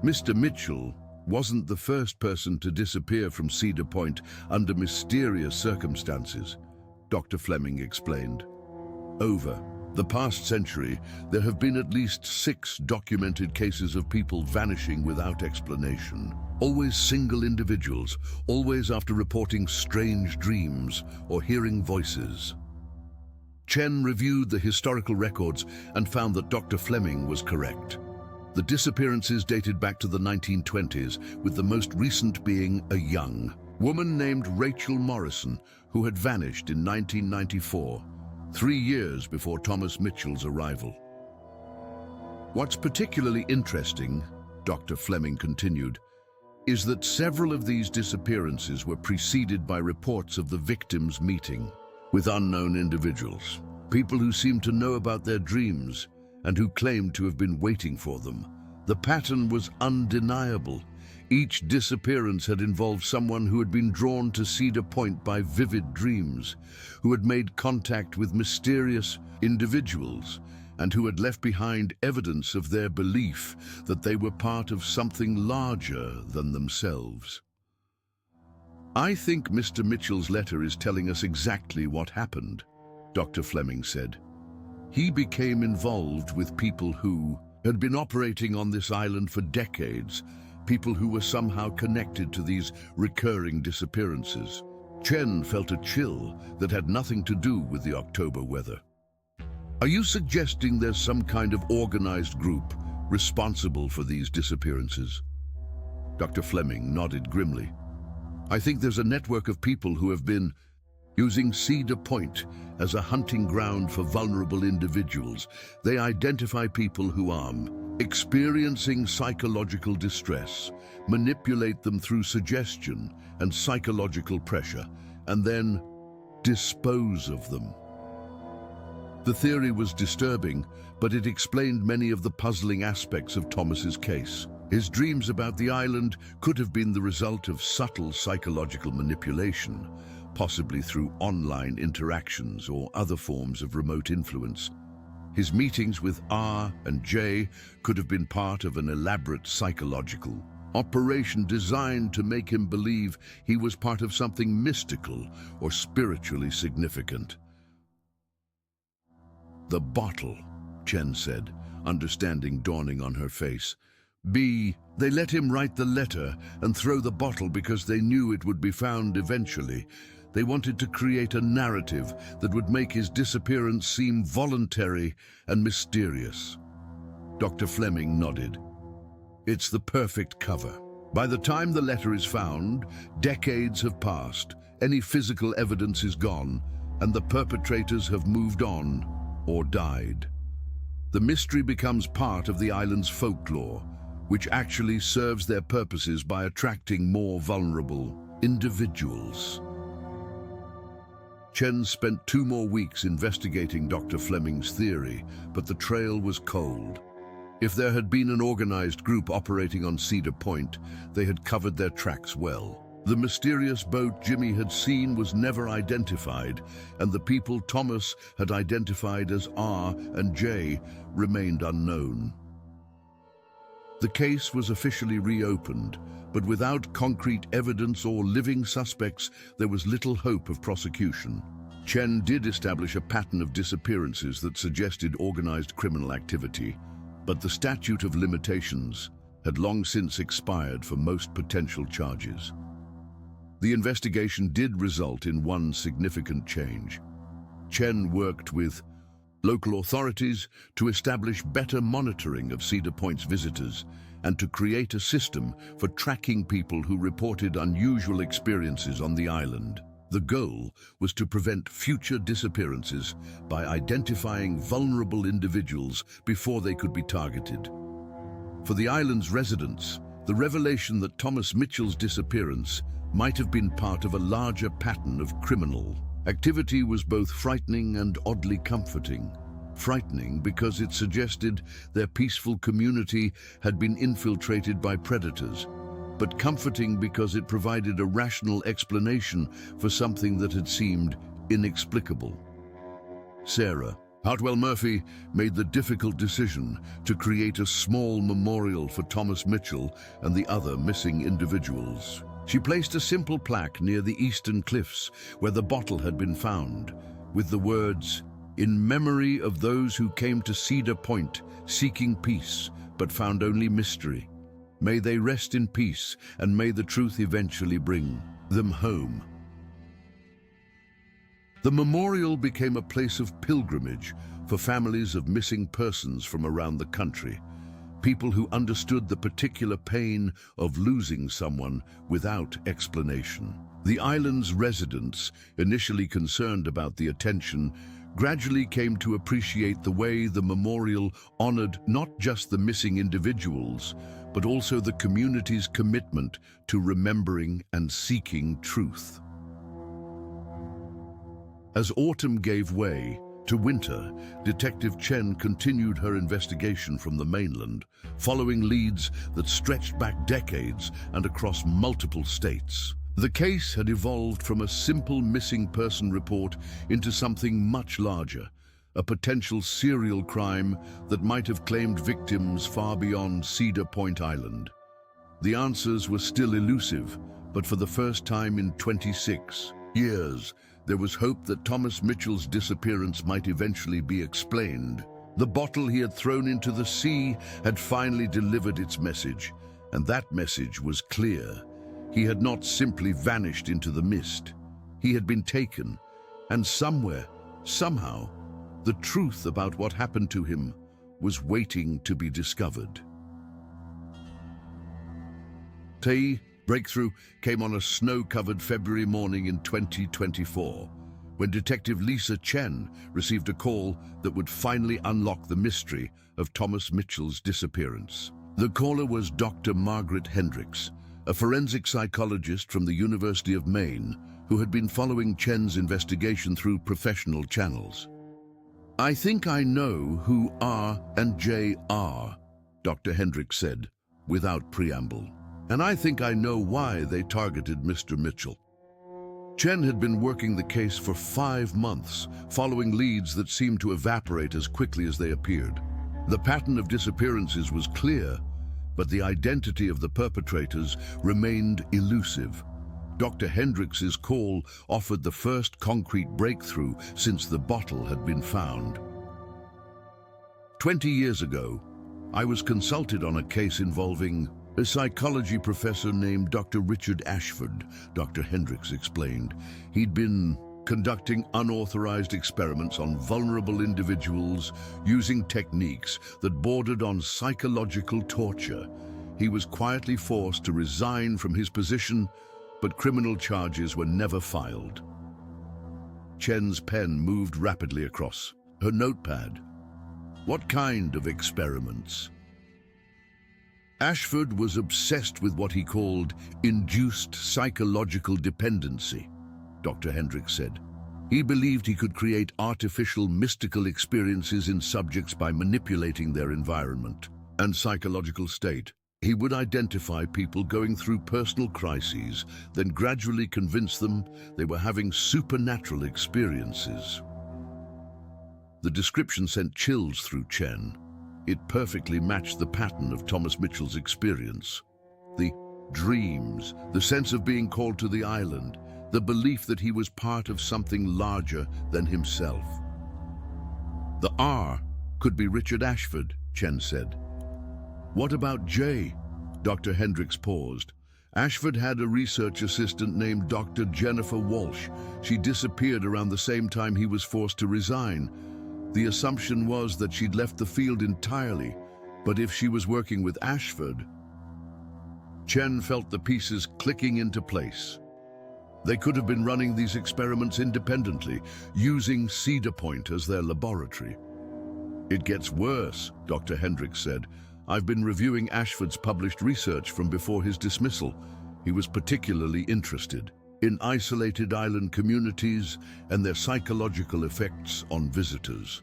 Mr. Mitchell wasn't the first person to disappear from Cedar Point under mysterious circumstances, Dr. Fleming explained. Over the past century, there have been at least 6 documented cases of people vanishing without explanation. Always single individuals, always after reporting strange dreams or hearing voices. Chen reviewed the historical records and found that Dr. Fleming was correct. The disappearances dated back to the 1920s, with the most recent being a young woman named Rachel Morrison, who had vanished in 1994, 3 years before Thomas Mitchell's arrival. "What's particularly interesting," Dr. Fleming continued, "is that several of these disappearances were preceded by reports of the victims meeting with unknown individuals, people who seemed to know about their dreams and who claimed to have been waiting for them. The pattern was undeniable. Each disappearance had involved someone who had been drawn to Cedar Point by vivid dreams, who had made contact with mysterious individuals, and who had left behind evidence of their belief that they were part of something larger than themselves." "I think Mr. Mitchell's letter is telling us exactly what happened," Dr. Fleming said. "He became involved with people who had been operating on this island for decades, people who were somehow connected to these recurring disappearances. Chen felt a chill that had nothing to do with the October weather. Are you suggesting there's some kind of organized group responsible for these disappearances? Dr. Fleming nodded grimly. I think there's a network of people who have been using Cedar Point as a hunting ground for vulnerable individuals. They identify people who are experiencing psychological distress, manipulate them through suggestion and psychological pressure, and then dispose of them. The theory was disturbing, but it explained many of the puzzling aspects of Thomas's case. His dreams about the island could have been the result of subtle psychological manipulation, possibly through online interactions or other forms of remote influence. His meetings with R and J could have been part of an elaborate psychological operation designed to make him believe he was part of something mystical or spiritually significant. The bottle, Chen said, understanding dawning on her face. They let him write the letter and throw the bottle because they knew it would be found eventually. They wanted to create a narrative that would make his disappearance seem voluntary and mysterious. Dr. Fleming nodded. It's the perfect cover. By the time the letter is found, decades have passed, any physical evidence is gone, and the perpetrators have moved on or died. The mystery becomes part of the island's folklore, which actually serves their purposes by attracting more vulnerable individuals. Chen spent 2 more weeks investigating Dr. Fleming's theory, but the trail was cold. If there had been an organized group operating on Cedar Point, they had covered their tracks well. The mysterious boat Jimmy had seen was never identified, and the people Thomas had identified as R and J remained unknown. The case was officially reopened, but without concrete evidence or living suspects, there was little hope of prosecution. Chen did establish a pattern of disappearances that suggested organized criminal activity, but the statute of limitations had long since expired for most potential charges. The investigation did result in one significant change. Chen worked with local authorities to establish better monitoring of Cedar Point's visitors and to create a system for tracking people who reported unusual experiences on the island. The goal was to prevent future disappearances by identifying vulnerable individuals before they could be targeted. For the island's residents, the revelation that Thomas Mitchell's disappearance might have been part of a larger pattern of criminal activity was both frightening and oddly comforting. Frightening because it suggested their peaceful community had been infiltrated by predators, but comforting because it provided a rational explanation for something that had seemed inexplicable. Sarah Hartwell Murphy made the difficult decision to create a small memorial for Thomas Mitchell and the other missing individuals. She placed a simple plaque near the eastern cliffs where the bottle had been found, with the words, "In memory of those who came to Cedar Point seeking peace, but found only mystery. May they rest in peace, and may the truth eventually bring them home." The memorial became a place of pilgrimage for families of missing persons from around the country, people who understood the particular pain of losing someone without explanation. The island's residents, initially concerned about the attention, gradually came to appreciate the way the memorial honored not just the missing individuals, but also the community's commitment to remembering and seeking truth. As autumn gave way to winter, Detective Chen continued her investigation from the mainland, following leads that stretched back decades and across multiple states. The case had evolved from a simple missing person report into something much larger, a potential serial crime that might have claimed victims far beyond Cedar Point Island. The answers were still elusive, but for the first time in 26 years, there was hope that Thomas Mitchell's disappearance might eventually be explained. The bottle he had thrown into the sea had finally delivered its message, and that message was clear. He had not simply vanished into the mist. He had been taken, and somewhere, somehow, the truth about what happened to him was waiting to be discovered. The breakthrough came on a snow-covered February morning in 2024, when Detective Lisa Chen received a call that would finally unlock the mystery of Thomas Mitchell's disappearance. The caller was Dr. Margaret Hendricks, a forensic psychologist from the University of Maine who had been following Chen's investigation through professional channels. "I think I know who R and J are," Dr. Hendricks said, without preamble. "And I think I know why they targeted Mr. Mitchell." Chen had been working the case for 5 months, following leads that seemed to evaporate as quickly as they appeared. The pattern of disappearances was clear, but the identity of the perpetrators remained elusive. Dr. Hendricks's call offered the first concrete breakthrough since the bottle had been found. 20 years ago, I was consulted on a case involving a psychology professor named Dr. Richard Ashford, Dr. Hendricks explained. He'd been conducting unauthorized experiments on vulnerable individuals using techniques that bordered on psychological torture. He was quietly forced to resign from his position, but criminal charges were never filed. Chen's pen moved rapidly across her notepad. What kind of experiments? Ashford was obsessed with what he called induced psychological dependency, Dr. Hendricks said. He believed he could create artificial mystical experiences in subjects by manipulating their environment and psychological state. He would identify people going through personal crises, then gradually convince them they were having supernatural experiences. The description sent chills through Chen. It perfectly matched the pattern of Thomas Mitchell's experience. The dreams, the sense of being called to the island, the belief that he was part of something larger than himself. The R could be Richard Ashford, Chen said. What about J? Dr. Hendricks paused. Ashford had a research assistant named Dr. Jennifer Walsh. She disappeared around the same time he was forced to resign. The assumption was that she'd left the field entirely, but if she was working with Ashford... Chen felt the pieces clicking into place. They could have been running these experiments independently, using Cedar Point as their laboratory. It gets worse, Dr. Hendricks said. I've been reviewing Ashford's published research from before his dismissal. He was particularly interested in isolated island communities and their psychological effects on visitors.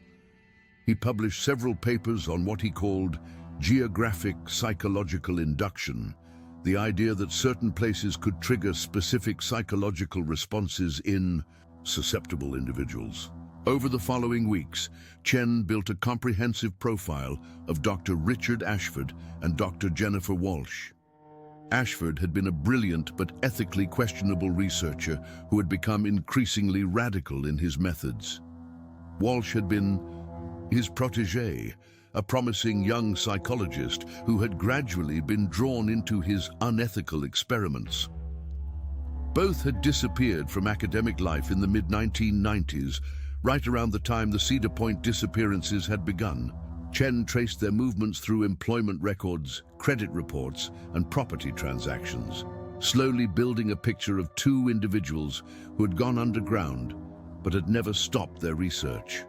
He published several papers on what he called geographic psychological induction, the idea that certain places could trigger specific psychological responses in susceptible individuals. Over the following weeks, Chen built a comprehensive profile of Dr. Richard Ashford and Dr. Jennifer Walsh. Ashford had been a brilliant but ethically questionable researcher who had become increasingly radical in his methods. Walsh had been his protégé, a promising young psychologist who had gradually been drawn into his unethical experiments. Both had disappeared from academic life in the mid-1990s, right around the time the Cedar Point disappearances had begun. Chen traced their movements through employment records, credit reports, and property transactions, slowly building a picture of two individuals who had gone underground but had never stopped their research.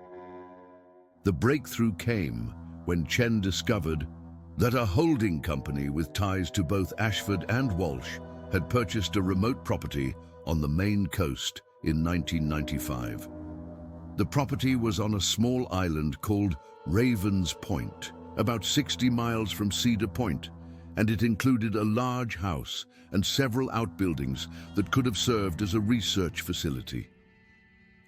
The breakthrough came when Chen discovered that a holding company with ties to both Ashford and Walsh had purchased a remote property on the Maine coast in 1995. The property was on a small island called Ravens Point, about 60 miles from Cedar Point, and it included a large house and several outbuildings that could have served as a research facility.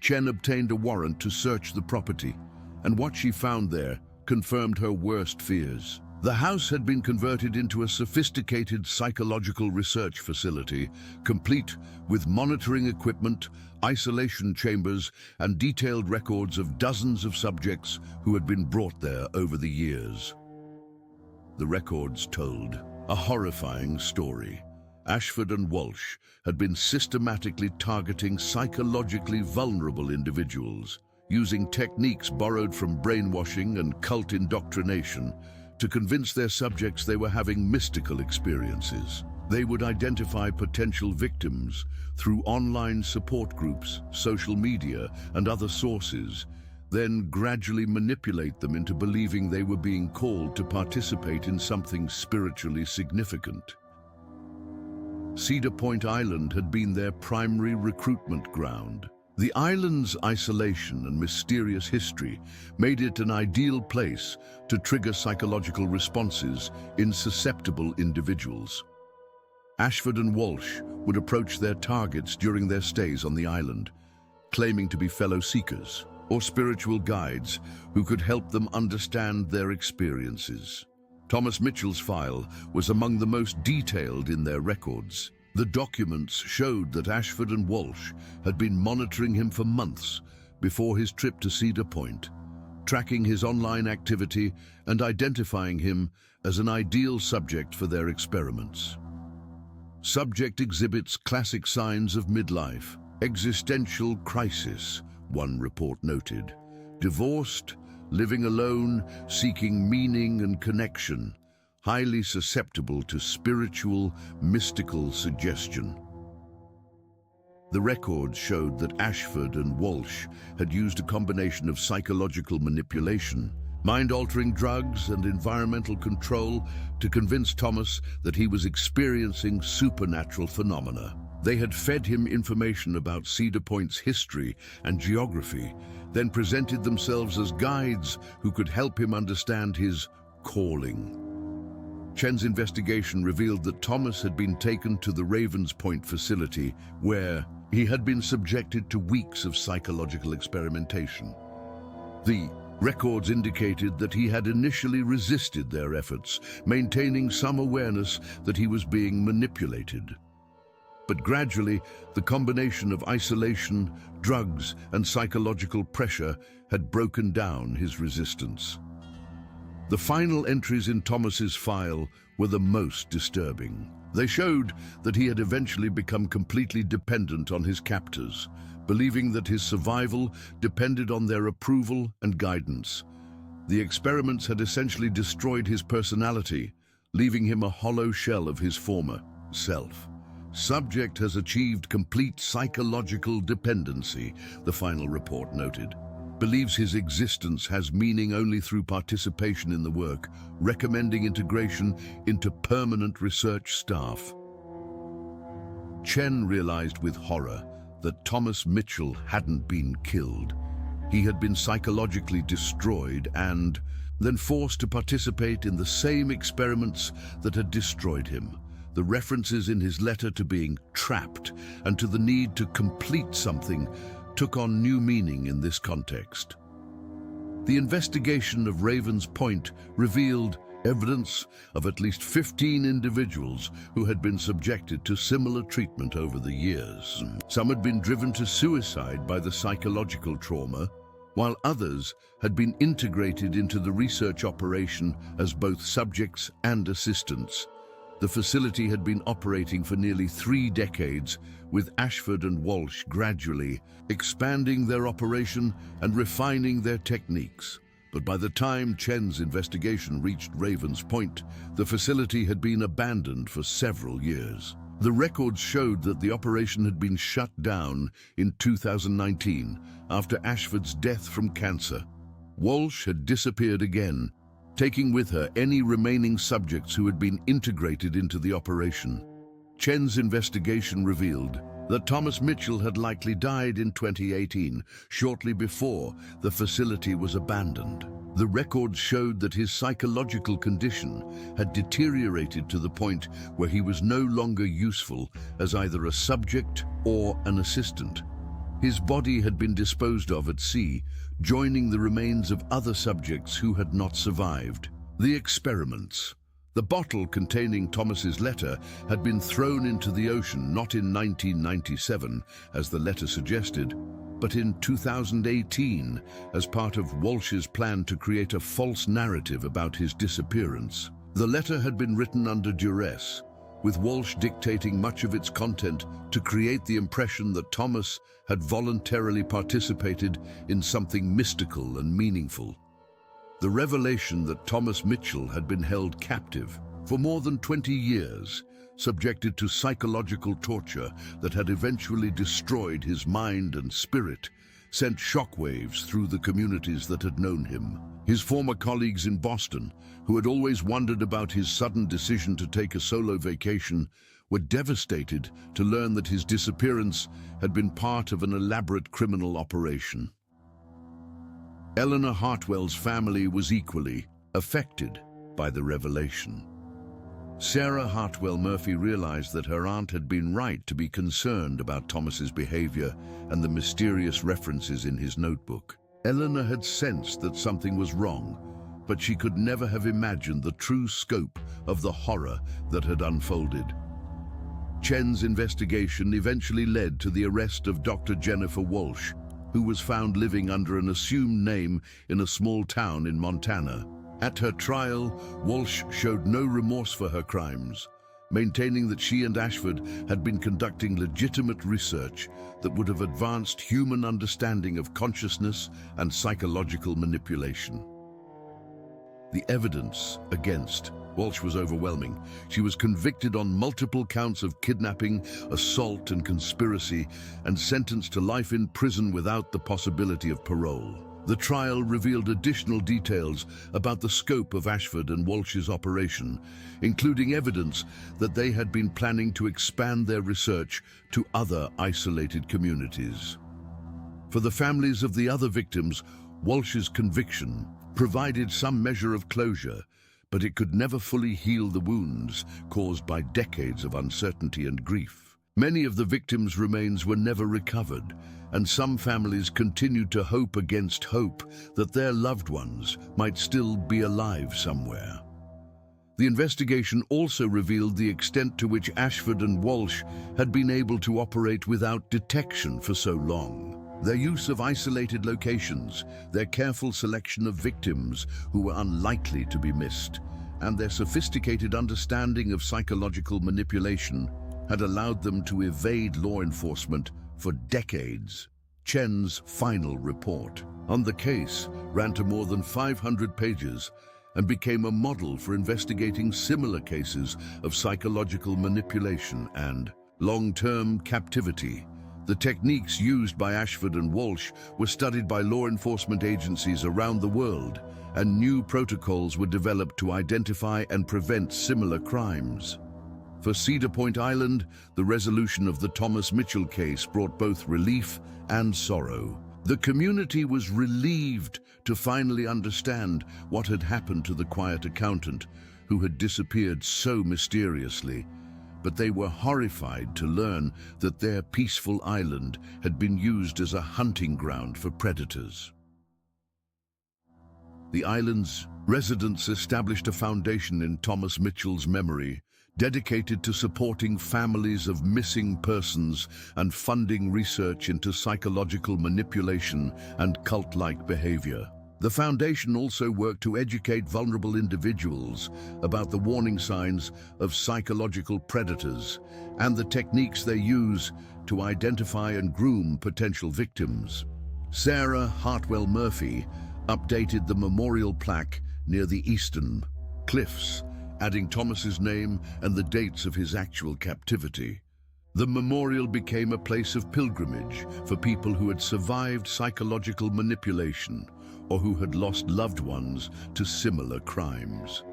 Chen obtained a warrant to search the property, and what she found there confirmed her worst fears. The house had been converted into a sophisticated psychological research facility, complete with monitoring equipment, isolation chambers, and detailed records of dozens of subjects who had been brought there over the years. The records told a horrifying story. Ashford and Walsh had been systematically targeting psychologically vulnerable individuals, using techniques borrowed from brainwashing and cult indoctrination to convince their subjects they were having mystical experiences. They would identify potential victims through online support groups, social media, and other sources, then gradually manipulate them into believing they were being called to participate in something spiritually significant. Cedar Point Island had been their primary recruitment ground. The island's isolation and mysterious history made it an ideal place to trigger psychological responses in susceptible individuals. Ashford and Walsh would approach their targets during their stays on the island, claiming to be fellow seekers or spiritual guides who could help them understand their experiences. Thomas Mitchell's file was among the most detailed in their records. The documents showed that Ashford and Walsh had been monitoring him for months before his trip to Cedar Point, tracking his online activity and identifying him as an ideal subject for their experiments. Subject exhibits classic signs of midlife, existential crisis, one report noted. Divorced, living alone, seeking meaning and connection, highly susceptible to spiritual, mystical suggestion. The records showed that Ashford and Walsh had used a combination of psychological manipulation, mind-altering drugs, and environmental control to convince Thomas that he was experiencing supernatural phenomena. They had fed him information about Cedar Point's history and geography, then presented themselves as guides who could help him understand his calling. Chen's investigation revealed that Thomas had been taken to the Ravens Point facility, where he had been subjected to weeks of psychological experimentation. The records indicated that he had initially resisted their efforts, maintaining some awareness that he was being manipulated. But gradually, the combination of isolation, drugs, and psychological pressure had broken down his resistance. The final entries in Thomas's file were the most disturbing. They showed that he had eventually become completely dependent on his captors, believing that his survival depended on their approval and guidance. The experiments had essentially destroyed his personality, leaving him a hollow shell of his former self. Subject has achieved complete psychological dependency, the final report noted. Believes his existence has meaning only through participation in the work, recommending integration into permanent research staff. Chen realized with horror that Thomas Mitchell hadn't been killed. He had been psychologically destroyed and then forced to participate in the same experiments that had destroyed him. The references in his letter to being trapped and to the need to complete something took on new meaning in this context. The investigation of Ravens Point revealed evidence of at least 15 individuals who had been subjected to similar treatment over the years. Some had been driven to suicide by the psychological trauma, while others had been integrated into the research operation as both subjects and assistants. The facility had been operating for nearly 3 decades, with Ashford and Walsh gradually expanding their operation and refining their techniques. But by the time Chen's investigation reached Ravens Point, the facility had been abandoned for several years. The records showed that the operation had been shut down in 2019 after Ashford's death from cancer. Walsh had disappeared again, taking with her any remaining subjects who had been integrated into the operation. Chen's investigation revealed that Thomas Mitchell had likely died in 2018, shortly before the facility was abandoned. The records showed that his psychological condition had deteriorated to the point where he was no longer useful as either a subject or an assistant. His body had been disposed of at sea, joining the remains of other subjects who had not survived. The experiments. The bottle containing Thomas's letter had been thrown into the ocean not in 1997, as the letter suggested, but in 2018, as part of Walsh's plan to create a false narrative about his disappearance. The letter had been written under duress, with Walsh dictating much of its content to create the impression that Thomas had voluntarily participated in something mystical and meaningful. The revelation that Thomas Mitchell had been held captive for more than 20 years, subjected to psychological torture that had eventually destroyed his mind and spirit, sent shockwaves through the communities that had known him. His former colleagues in Boston, who had always wondered about his sudden decision to take a solo vacation, were devastated to learn that his disappearance had been part of an elaborate criminal operation. Eleanor Hartwell's family was equally affected by the revelation. Sarah Hartwell Murphy realized that her aunt had been right to be concerned about Thomas's behavior and the mysterious references in his notebook. Eleanor had sensed that something was wrong, but she could never have imagined the true scope of the horror that had unfolded. Chen's investigation eventually led to the arrest of Dr. Jennifer Walsh, who was found living under an assumed name in a small town in Montana. At her trial, Walsh showed no remorse for her crimes, maintaining that she and Ashford had been conducting legitimate research that would have advanced human understanding of consciousness and psychological manipulation. The evidence against Walsh was overwhelming. She was convicted on multiple counts of kidnapping, assault, and conspiracy, and sentenced to life in prison without the possibility of parole. The trial revealed additional details about the scope of Ashford and Walsh's operation, including evidence that they had been planning to expand their research to other isolated communities. For the families of the other victims, Walsh's conviction provided some measure of closure, but it could never fully heal the wounds caused by decades of uncertainty and grief. Many of the victims' remains were never recovered, and some families continued to hope against hope that their loved ones might still be alive somewhere. The investigation also revealed the extent to which Ashford and Walsh had been able to operate without detection for so long. Their use of isolated locations, their careful selection of victims who were unlikely to be missed, and their sophisticated understanding of psychological manipulation had allowed them to evade law enforcement for decades. Chen's final report on the case ran to more than 500 pages and became a model for investigating similar cases of psychological manipulation and long-term captivity. The techniques used by Ashford and Walsh were studied by law enforcement agencies around the world, and new protocols were developed to identify and prevent similar crimes. For Cedar Point Island, the resolution of the Thomas Mitchell case brought both relief and sorrow. The community was relieved to finally understand what had happened to the quiet accountant who had disappeared so mysteriously, but they were horrified to learn that their peaceful island had been used as a hunting ground for predators. The island's residents established a foundation in Thomas Mitchell's memory, dedicated to supporting families of missing persons and funding research into psychological manipulation and cult-like behavior. The foundation also worked to educate vulnerable individuals about the warning signs of psychological predators and the techniques they use to identify and groom potential victims. Sarah Hartwell Murphy updated the memorial plaque near the eastern cliffs, adding Thomas's name and the dates of his actual captivity. The memorial became a place of pilgrimage for people who had survived psychological manipulation or who had lost loved ones to similar crimes.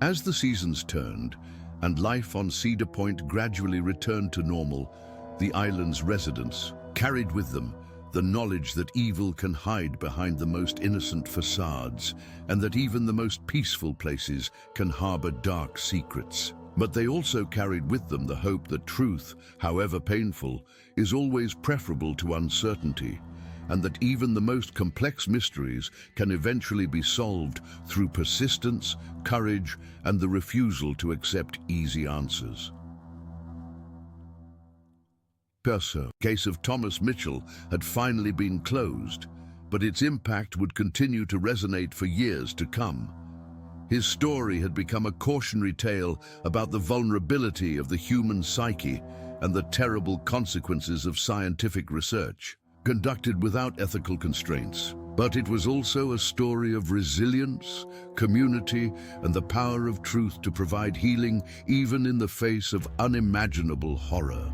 As the seasons turned and life on Cedar Point gradually returned to normal, the island's residents carried with them the knowledge that evil can hide behind the most innocent facades, and that even the most peaceful places can harbor dark secrets. But they also carried with them the hope that truth, however painful, is always preferable to uncertainty, and that even the most complex mysteries can eventually be solved through persistence, courage, and the refusal to accept easy answers. The case of Thomas Mitchell had finally been closed, but its impact would continue to resonate for years to come. His story had become a cautionary tale about the vulnerability of the human psyche and the terrible consequences of scientific research, conducted without ethical constraints. But it was also a story of resilience, community, and the power of truth to provide healing even in the face of unimaginable horror.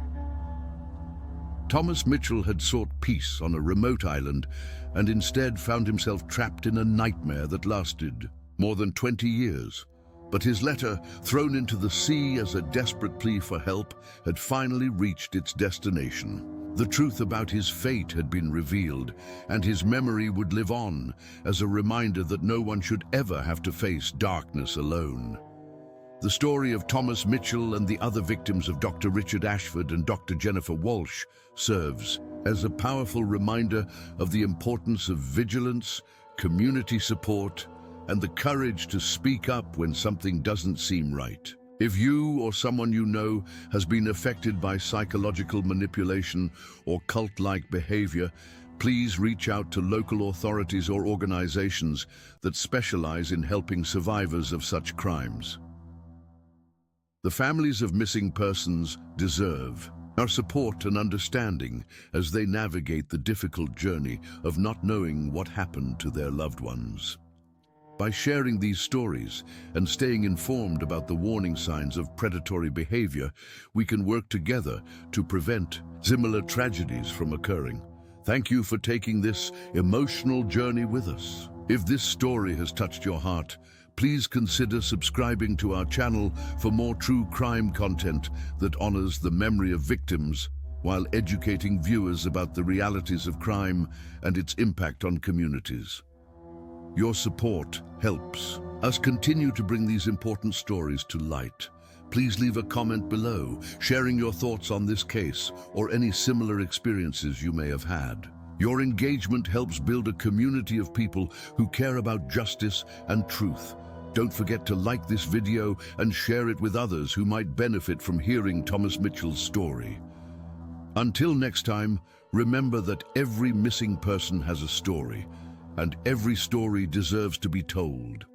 Thomas Mitchell had sought peace on a remote island and instead found himself trapped in a nightmare that lasted more than 20 years. But his letter, thrown into the sea as a desperate plea for help, had finally reached its destination. The truth about his fate had been revealed, and his memory would live on as a reminder that no one should ever have to face darkness alone. The story of Thomas Mitchell and the other victims of Dr. Richard Ashford and Dr. Jennifer Walsh serves as a powerful reminder of the importance of vigilance, community support, and the courage to speak up when something doesn't seem right. If you or someone you know has been affected by psychological manipulation or cult-like behavior, please reach out to local authorities or organizations that specialize in helping survivors of such crimes. The families of missing persons deserve our support and understanding as they navigate the difficult journey of not knowing what happened to their loved ones. By sharing these stories and staying informed about the warning signs of predatory behavior, we can work together to prevent similar tragedies from occurring. Thank you for taking this emotional journey with us. If this story has touched your heart, please consider subscribing to our channel for more true crime content that honors the memory of victims while educating viewers about the realities of crime and its impact on communities. Your support helps us continue to bring these important stories to light. Please leave a comment below, sharing your thoughts on this case or any similar experiences you may have had. Your engagement helps build a community of people who care about justice and truth. Don't forget to like this video and share it with others who might benefit from hearing Thomas Mitchell's story. Until next time, remember that every missing person has a story, and every story deserves to be told.